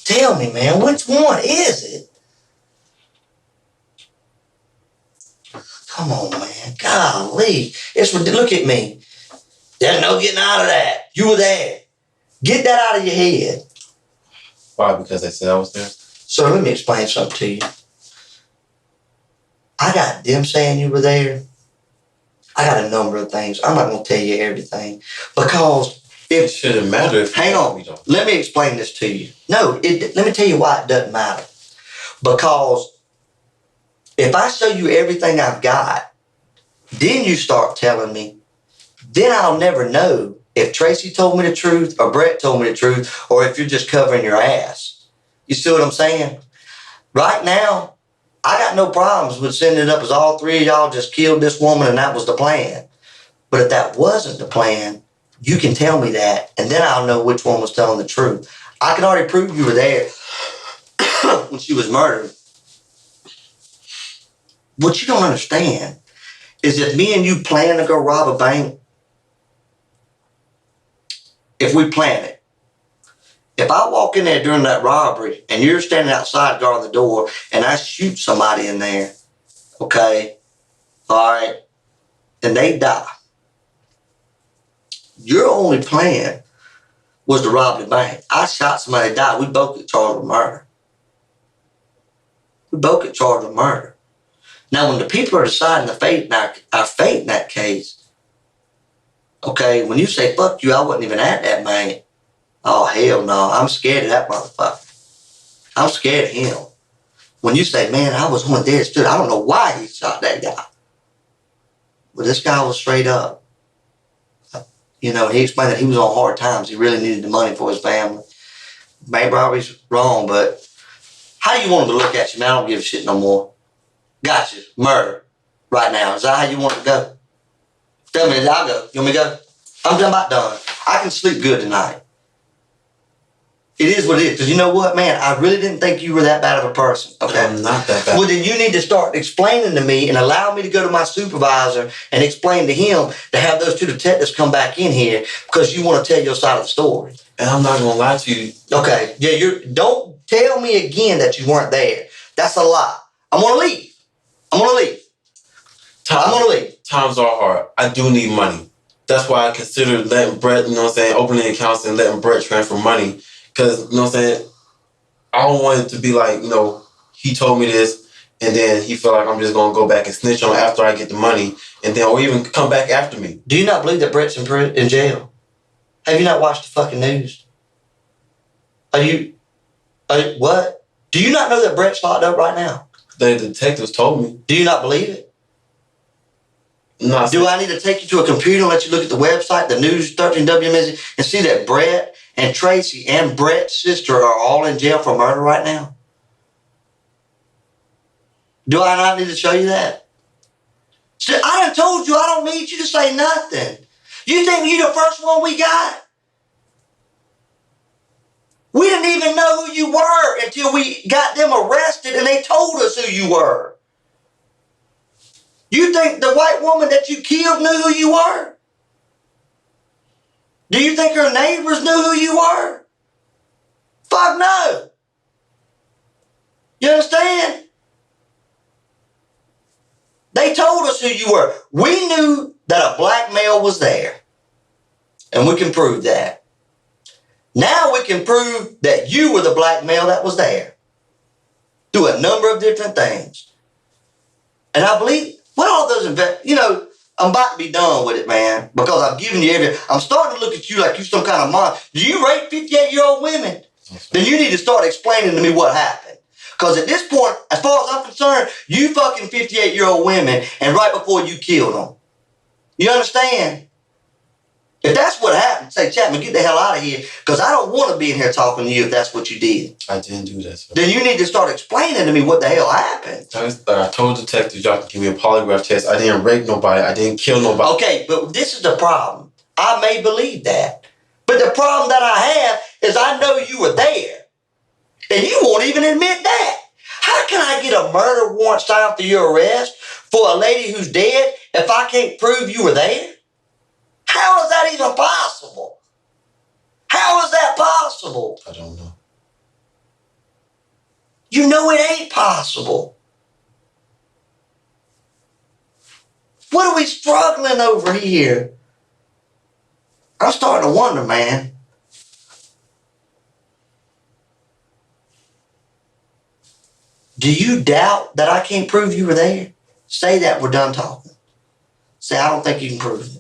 Tell me, man, which one is it? Come on, man. Golly. Look at me. There's no getting out of that. You were there. Get that out of your head. Why? Because they said I was there? So let me explain something to you. I got them saying you were there. I got a number of things. I'm not going to tell you everything. Because It shouldn't matter if hang on. Let me explain this to you. No, let me tell you why it doesn't matter. Because if I show you everything I've got, then you start telling me, then I'll never know if Tracy told me the truth or Brett told me the truth or if you're just covering your ass. You see what I'm saying? Right now, I got no problems with sending it up as all three of y'all just killed this woman and that was the plan. But if that wasn't the plan, you can tell me that and then I'll know which one was telling the truth. I can already prove you were there when she was murdered. what you don't understand is if me and you plan to go rob a bank, if we plan it, if I walk in there during that robbery and you're standing outside guarding the door and I shoot somebody in there, okay, all right, and they die, your only plan was to rob the bank. I shot somebody that died. We both get charged with murder. We both get charged with murder. Now, when the people are deciding our fate in that case, okay, when you say, fuck you, I wasn't even at that bank. Oh, hell no. I'm scared of that motherfucker. I'm scared of him. When you say, man, I was one there, stood, I don't know why he shot that guy. But this guy was straight up. You know, he explained that he was on hard times. He really needed the money for his family. Bank robbery's wrong, but how do you want him to look at you, man? I don't give a shit no more. Got you. Murder. Right now. Is that how you want it to go? Tell me, I'll go. You want me to go? I'm about done. I can sleep good tonight. It is what it is. Because you know what, man? I really didn't think you were that bad of a person. Okay? I'm not that bad. Well, then you need to start explaining to me and allow me to go to my supervisor and explain to him to have those two detectives come back in here because you want to tell your side of the story. And I'm not going to lie to you. Okay. Yeah, don't tell me again that you weren't there. That's a lie. I'm going to leave. I'm going to leave. I'm going to leave. Times are hard. I do need money. That's why I consider letting Brett, you know what I'm saying, opening accounts and letting Brett transfer money. Because, you know what I'm saying, I don't want it to be like, you know, he told me this and then he feel like I'm just going to go back and snitch on after I get the money and then, or even come back after me. Do you not believe that Brett's in jail? Have you not watched the fucking news? What? Do you not know that Brett's locked up right now? The detectives told me. Do you not believe it? No. Do I need to take you to a computer and let you look at the website, the News 13 WMS, and see that Brett and Tracy and Brett's sister are all in jail for murder right now? Do I not need to show you that? See, I done told you I don't need you to say nothing. You think you're the first one we got? We didn't even know who you were until we got them arrested and they told us who you were. You think the white woman that you killed knew who you were? Do you think her neighbors knew who you were? Fuck no. You understand? They told us who you were. We knew that a black male was there. And we can prove that. Now we can prove that you were the black male that was there. Through a number of different things. And I believe, what all those I'm about to be done with it, man. Because I've given you everything. I'm starting to look at you like you're some kind of monster. Do you rape 58-year-old women? Then you need to start explaining to me what happened. Because at this point, as far as I'm concerned, you fucking 58-year-old women and right before you killed them. You understand? If that's what happened, say, Chapman, get the hell out of here. Because I don't want to be in here talking to you if that's what you did. I didn't do that, sir. Then you need to start explaining to me what the hell happened. I told the detective y'all can give me a polygraph test. I didn't rape nobody. I didn't kill nobody. Okay, but this is the problem. I may believe that. But the problem that I have is I know you were there. And you won't even admit that. How can I get a murder warrant signed for your arrest for a lady who's dead if I can't prove you were there? How is that even possible? How is that possible? I don't know. You know it ain't possible. What are we struggling over here? I'm starting to wonder, man. Do you doubt that I can't prove you were there? Say that we're done talking. Say, I don't think you can prove it.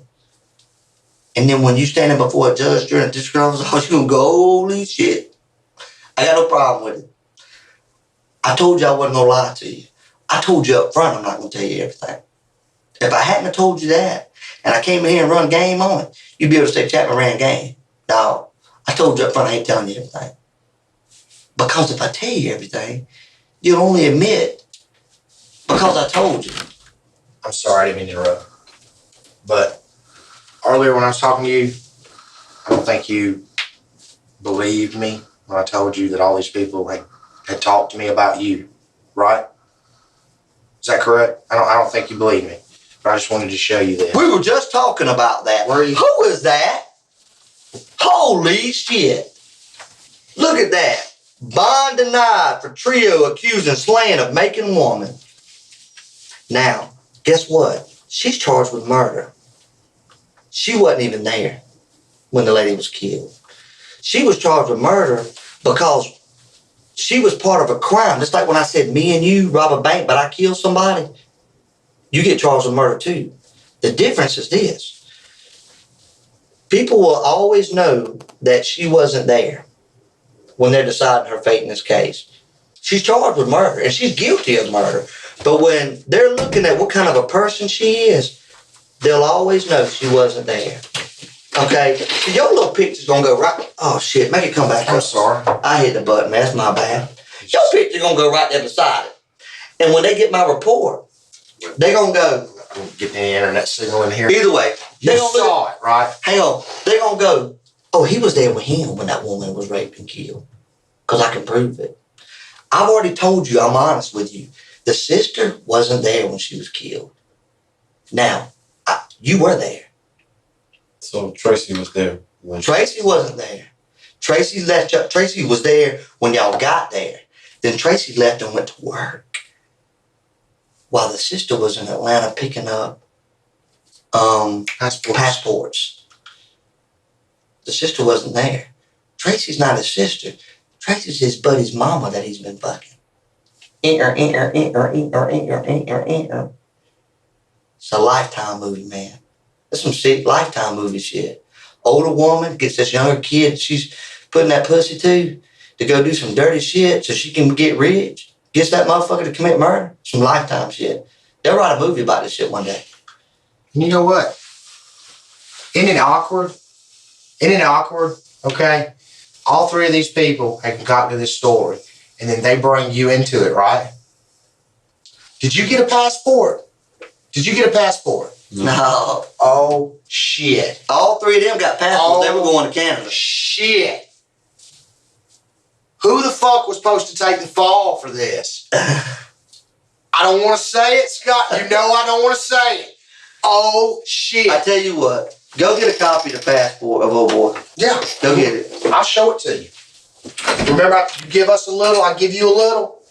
And then when you standing before a judge during a district office, you're going to go, holy shit. I got no problem with it. I told you I wasn't going to lie to you. I told you up front I'm not going to tell you everything. If I hadn't have told you that, and I came in here and run game on it, you'd be able to say Chapman ran game. No, I told you up front I ain't telling you everything. Because if I tell you everything, you'll only admit because I told you. I'm sorry, I didn't mean to interrupt. But earlier when I was talking to you, I don't think you believed me when I told you that all these people had talked to me about you, right? Is that correct? I don't think you believe me, but I just wanted to show you this. We were just talking about that. Where are you? Who is that? Holy shit. Look at that. Bond denied for trio accused and slain of Macon woman. Now, guess what? She's charged with murder. She wasn't even there when the lady was killed. She was charged with murder because she was part of a crime. Just like when I said me and you rob a bank, but I kill somebody, you get charged with murder too. The difference is this. People will always know that she wasn't there when they're deciding her fate in this case. She's charged with murder, and she's guilty of murder. But when they're looking at what kind of a person she is, they'll always know she wasn't there. Okay? So your little picture's gonna go right. Oh shit, make it come back. I'm sorry. I hit the button, man. That's my bad. Your picture's gonna go right there beside it. And when they get my report, they're gonna go. I'm getting the internet signal in here. Either way, You they're gonna look. saw it, right? Hang on. They're gonna go, oh, he was there with him when that woman was raped and killed. Because I can prove it. I've already told you, I'm honest with you. The sister wasn't there when she was killed. Now, you were there. So Tracy was there when Tracy wasn't there. Tracy left. Tracy was there when y'all got there. Then Tracy left and went to work. While the sister was in Atlanta picking up passports. The sister wasn't there. Tracy's not his sister. Tracy's his buddy's mama that he's been fucking. It's a Lifetime movie, man. That's some sick Lifetime movie shit. Older woman gets this younger kid she's putting that pussy to go do some dirty shit so she can get rich. Gets that motherfucker to commit murder. Some Lifetime shit. They'll write a movie about this shit one day. And you know what? Isn't it awkward? Isn't it awkward? Okay? All three of these people have gotten to this story, and then they bring you into it, right? Did you get a passport? Did you get a passport? No. Oh, shit. All three of them got passports. They were going to Canada. Shit. Who the fuck was supposed to take the fall for this? I don't want to say it, Scott. You know I don't want to say it. Oh, shit. I tell you what. Go get a copy of the passport of old boy. Yeah. Go get it. I'll show it to you. Remember, you give us a little, I give you a little.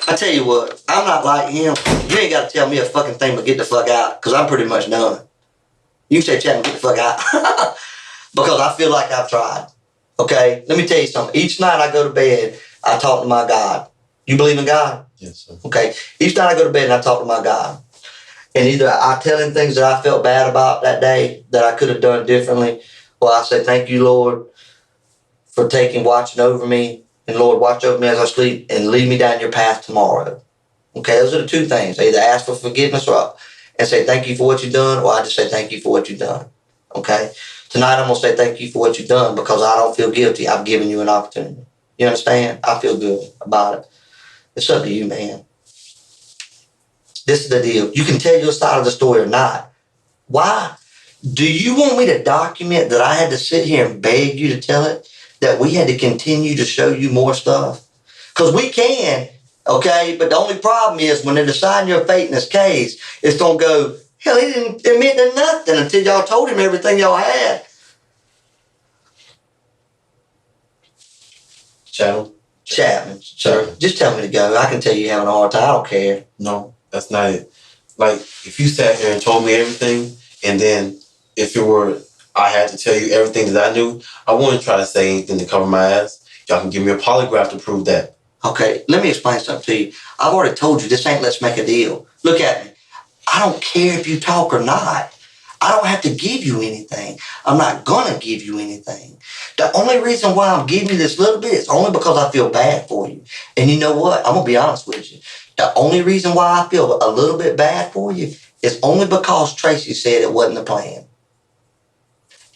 I tell you what. I'm not like him. You ain't got to tell me a fucking thing but get the fuck out. Because I'm pretty much done. You can say, Chapman, get the fuck out. Because I feel like I've tried. Okay? Let me tell you something. Each night I go to bed, I talk to my God. You believe in God? Yes, sir. Okay. Each night I go to bed and I talk to my God. And either I tell him things that I felt bad about that day that I could have done differently, or I say, thank you, Lord, for watching over me. And Lord, watch over me as I sleep and lead me down your path tomorrow. Okay, those are the two things. I either ask for forgiveness and say thank you for what you've done, or I just say thank you for what you've done. Okay? Tonight I'm going to say thank you for what you've done because I don't feel guilty. I've given you an opportunity. You understand? I feel good about it. It's up to you, man. This is the deal. You can tell your side of the story or not. Why? Do you want me to document that I had to sit here and beg you to tell it? That we had to continue to show you more stuff? Because we can, okay? But the only problem is when they're deciding your fate in this case, it's going to go, hell, he didn't admit to nothing until y'all told him everything y'all had. Chapman, sir, just tell me to go. I can tell you having a hard time. I don't care. No, that's not it. Like, if you sat here and told me everything, and then if it were, I had to tell you everything that I knew, I wouldn't try to say anything to cover my ass. Y'all can give me a polygraph to prove that. Okay, let me explain something to you. I've already told you this ain't let's make a deal. Look at me. I don't care if you talk or not. I don't have to give you anything. I'm not gonna give you anything. The only reason why I'm giving you this little bit is only because I feel bad for you. And you know what? I'm gonna be honest with you. The only reason why I feel a little bit bad for you is only because Tracy said it wasn't the plan.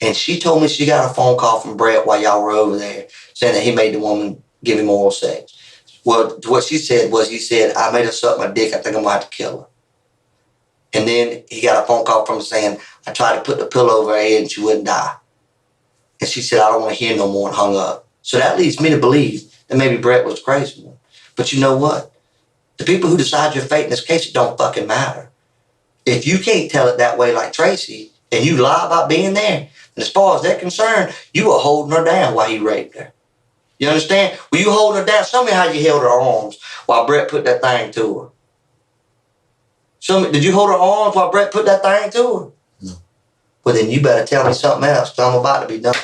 And she told me she got a phone call from Brett while y'all were over there saying that he made the woman give him oral sex. Well, what she said was, he said, I made her suck my dick. I think I'm gonna have to kill her. And then he got a phone call from her saying, I tried to put the pillow over her head and she wouldn't die. And she said, I don't want to hear no more, and hung up. So that leads me to believe that maybe Brett was the crazy one. But you know what? The people who decide your fate in this case, it don't fucking matter. If you can't tell it that way like Tracy, and you lie about being there, and as far as they're concerned, you were holding her down while he raped her. You understand? Were you holding her down? Show me how you held her arms while Brett put that thing to her. Show me, did you hold her arms while Brett put that thing to her? No. Well, then you better tell me something else, because I'm about to be done.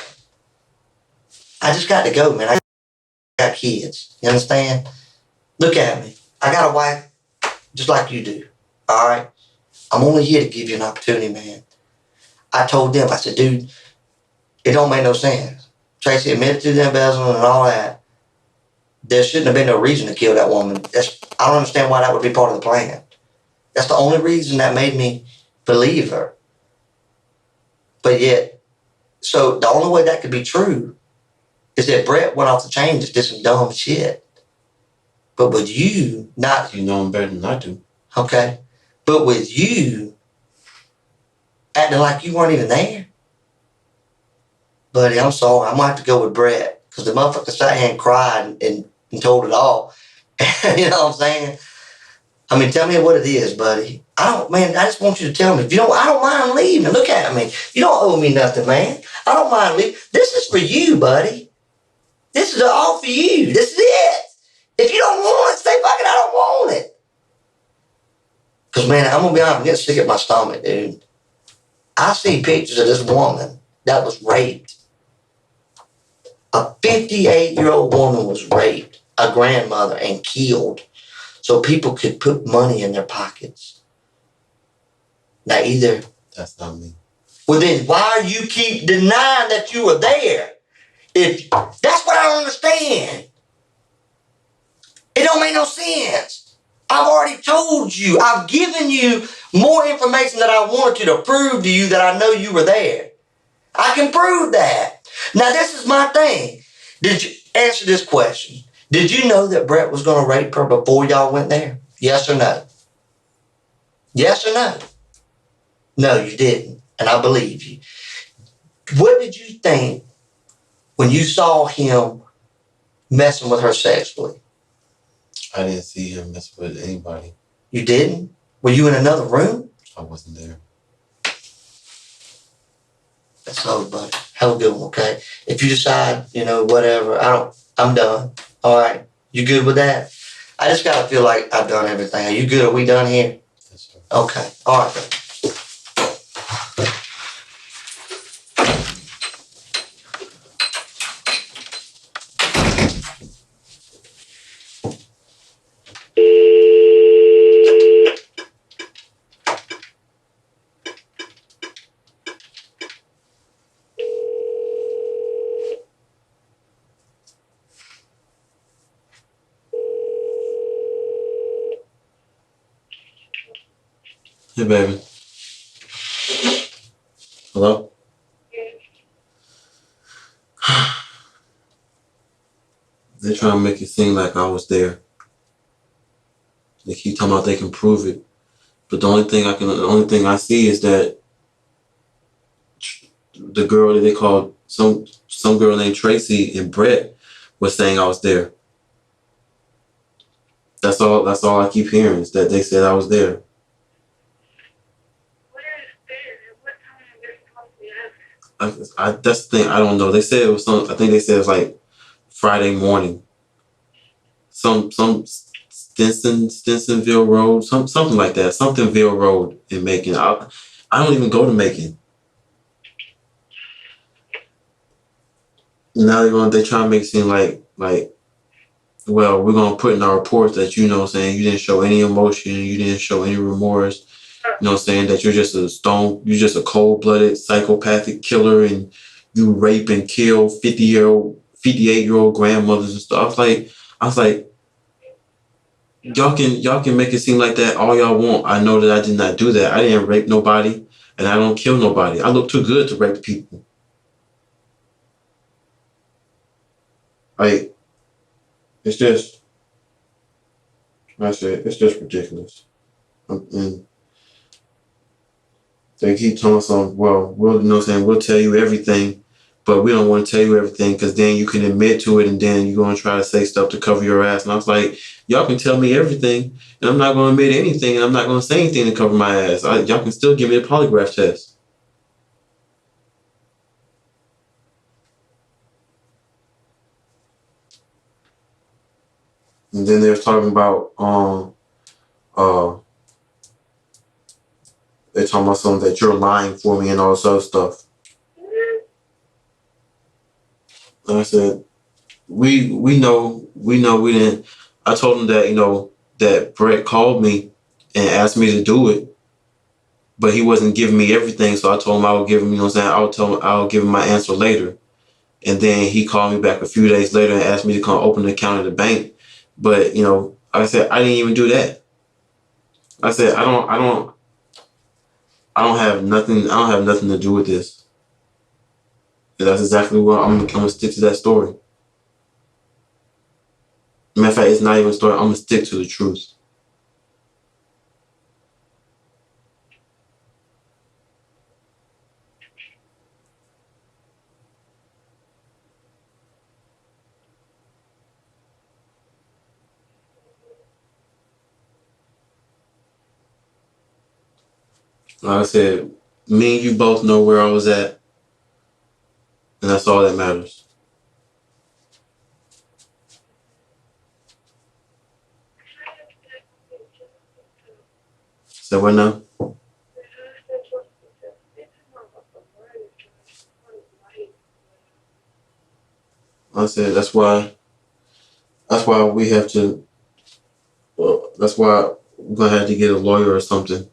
I just got to go, man. I got kids. You understand? Look at me. I got a wife just like you do. All right? I'm only here to give you an opportunity, man. I told them, I said, dude, it don't make no sense. Tracy admitted to the embezzlement and all that. There shouldn't have been no reason to kill that woman. I don't understand why that would be part of the plan. That's the only reason that made me believe her. But yet, so the only way that could be true is that Brett went off the chain, just did some dumb shit. But with you, not... You know him better than I do. Okay. But with you, acting like you weren't even there. Buddy, I'm sorry. I'm going to have to go with Brett. Because the motherfucker sat here and cried and told it all. You know what I'm saying? I mean, tell me what it is, buddy. I just want you to tell me. If you don't, I don't mind leaving. Look at me. You don't owe me nothing, man. I don't mind leaving. This is for you, buddy. This is all for you. This is it. If you don't want it, say, fuck it, I don't want it. Because, man, I'm going to be honest, I'm getting sick at my stomach, dude. I see pictures of this woman that was raped. A 58-year-old woman was raped, a grandmother, and killed so people could put money in their pockets. Now, either... That's not me. Well, then why you keep denying that you were there? If that's what I don't understand. It don't make no sense. I've already told you. I've given you more information that I wanted to prove to you that I know you were there. I can prove that. Now, this is my thing. Did you answer this question? Did you know that Brett was going to rape her before y'all went there? Yes or no? Yes or no? No, you didn't. And I believe you. What did you think when you saw him messing with her sexually? I didn't see him mess with anybody. You didn't? Were you in another room? I wasn't there. That's all, buddy. Have a good one, okay? If you decide, whatever, I'm done. All right? You good with that? I just gotta feel like I've done everything. Are you good? Are we done here? Yes, sir. Okay. All right, buddy. Hey, baby. Hello? They're trying to make it seem like I was there. They keep talking about they can prove it. But the only thing I see is that the girl that they called some girl named Tracy and Brett was saying I was there. That's all I keep hearing is that they said I was there. That's the thing. I don't know. They said it was I think they said it was like Friday morning. Some Stinsonville Road, something like that. Somethingville Road in Macon. I don't even go to Macon. Now they try to make it seem like, well, we're gonna put in our reports that saying you didn't show any emotion, you didn't show any remorse. Saying that you're just a cold-blooded psychopathic killer and you rape and kill 58-year-old grandmothers and stuff. I was like, y'all can make it seem like that all y'all want. I know that I did not do that. I didn't rape nobody and I don't kill nobody. I look too good to rape people. It's just ridiculous. And they keep telling us, well, we'll tell you everything, but we don't want to tell you everything because then you can admit to it and then you're going to try to say stuff to cover your ass. And I was like, y'all can tell me everything and I'm not going to admit anything and I'm not going to say anything to cover my ass. Y'all can still give me a polygraph test. And then they was talking about, they're talking about something that you're lying for me and all this other stuff. And I said, we know we didn't. I told him that, that Brett called me and asked me to do it, but he wasn't giving me everything. So I told him I would give him, I'll give him my answer later. And then he called me back a few days later and asked me to come open an account at the bank. But, I said, I didn't even do that. I said, I don't have nothing. I don't have nothing to do with this. And that's exactly what I'm gonna stick to that story. Matter of fact, it's not even a story. I'm gonna stick to the truth. Like I said, me and you both know where I was at, and that's all that matters. So what now? I said that's why we have to. Well, that's why we're gonna have to get a lawyer or something.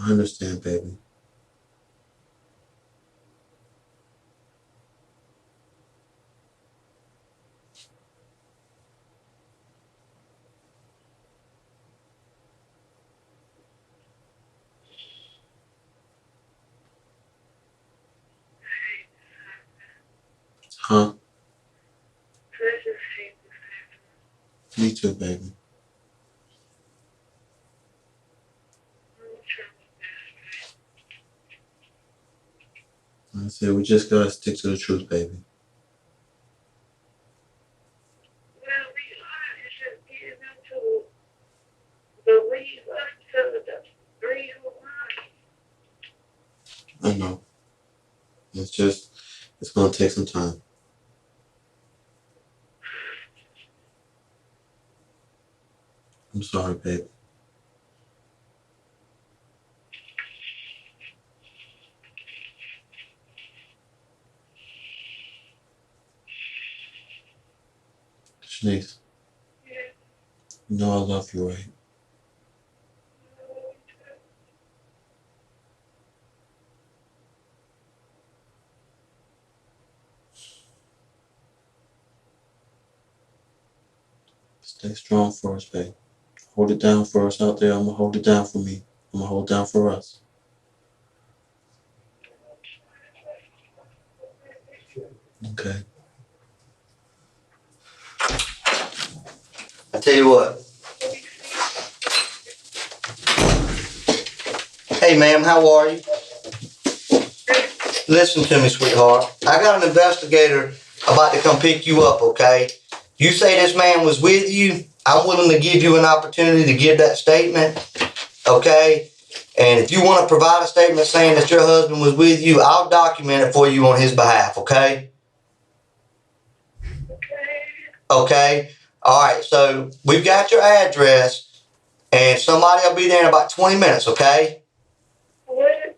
I understand, baby. Huh? Me too, baby. I said we just gotta stick to the truth, baby. I know. It's gonna take some time. I'm sorry, baby. Shanice, you know I love you, right? Stay strong for us, babe. Hold it down for us out there. I'm gonna hold it down for me. I'm gonna hold it down for us. Okay. I tell you what. Hey, ma'am, how are you? Listen to me, sweetheart. I got an investigator about to come pick you up, okay? You say this man was with you. I'm willing to give you an opportunity to give that statement, okay? And if you want to provide a statement saying that your husband was with you, I'll document it for you on his behalf, okay? Okay? All right, so we've got your address, and somebody will be there in about 20 minutes, okay? What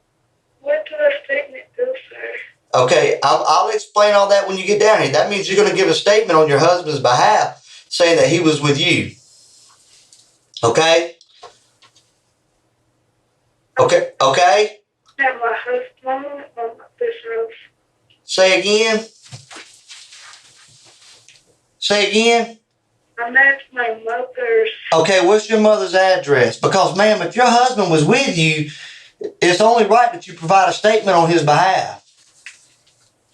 does a statement do, sir? Okay, I'll explain all that when you get down here. That means you're going to give a statement on your husband's behalf saying that he was with you. Okay? Okay? Okay? Have my husband on this roof. Say again? Say again? I'm at my mother's. Okay, what's your mother's address? Because, ma'am, if your husband was with you, it's only right that you provide a statement on his behalf.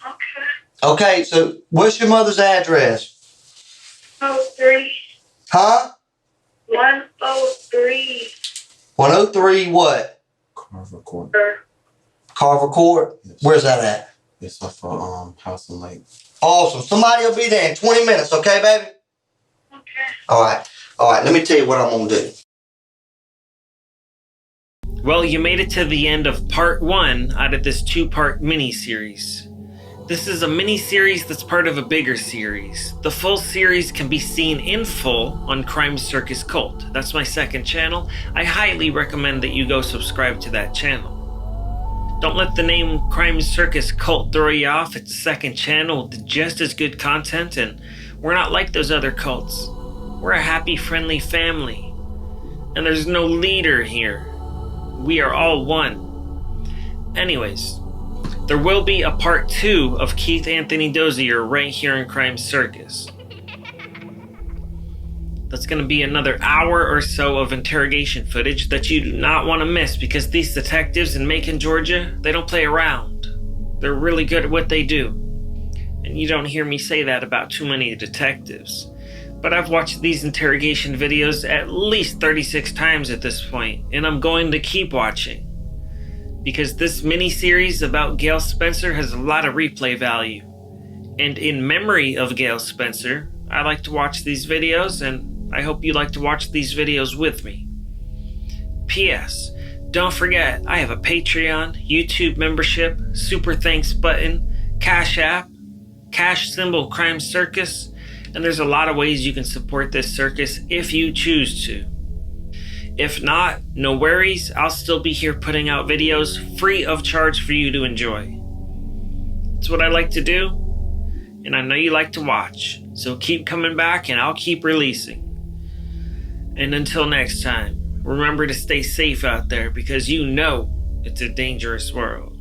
Okay. Okay, so what's your mother's address? 103. Huh? 103. 103 what? Carver Court. Carver Court? Yes. Where's that at? It's off House and Lake. Awesome. Somebody will be there in 20 minutes, okay, baby? Okay. All right, let me tell you what I'm going to do. Well, you made it to the end of part 1 out of this 2-part mini-series. This is a mini-series that's part of a bigger series. The full series can be seen in full on CrimeCircus Cult. That's my second channel. I highly recommend that you go subscribe to that channel. Don't let the name CrimeCircus Cult throw you off. It's a second channel with just as good content, and we're not like those other cults. We're a happy, friendly family. And there's no leader here. We are all one. Anyways, there will be a part 2 of Keith Anthony Dozier right here in CrimeCircus. That's going to be another hour or so of interrogation footage that you do not want to miss, because these detectives in Macon, Georgia, they don't play around. They're really good at what they do. And you don't hear me say that about too many detectives. But I've watched these interrogation videos at least 36 times at this point, and I'm going to keep watching. Because this mini-series about Gail Spencer has a lot of replay value. And in memory of Gail Spencer, I like to watch these videos, and I hope you like to watch these videos with me. P.S. Don't forget, I have a Patreon, YouTube membership, super thanks button, Cash App, cash symbol CrimeCircus, and there's a lot of ways you can support this circus if you choose to. If not, no worries, I'll still be here putting out videos free of charge for you to enjoy. It's what I like to do, and I know you like to watch, so keep coming back and I'll keep releasing. And until next time, remember to stay safe out there, because you know it's a dangerous world.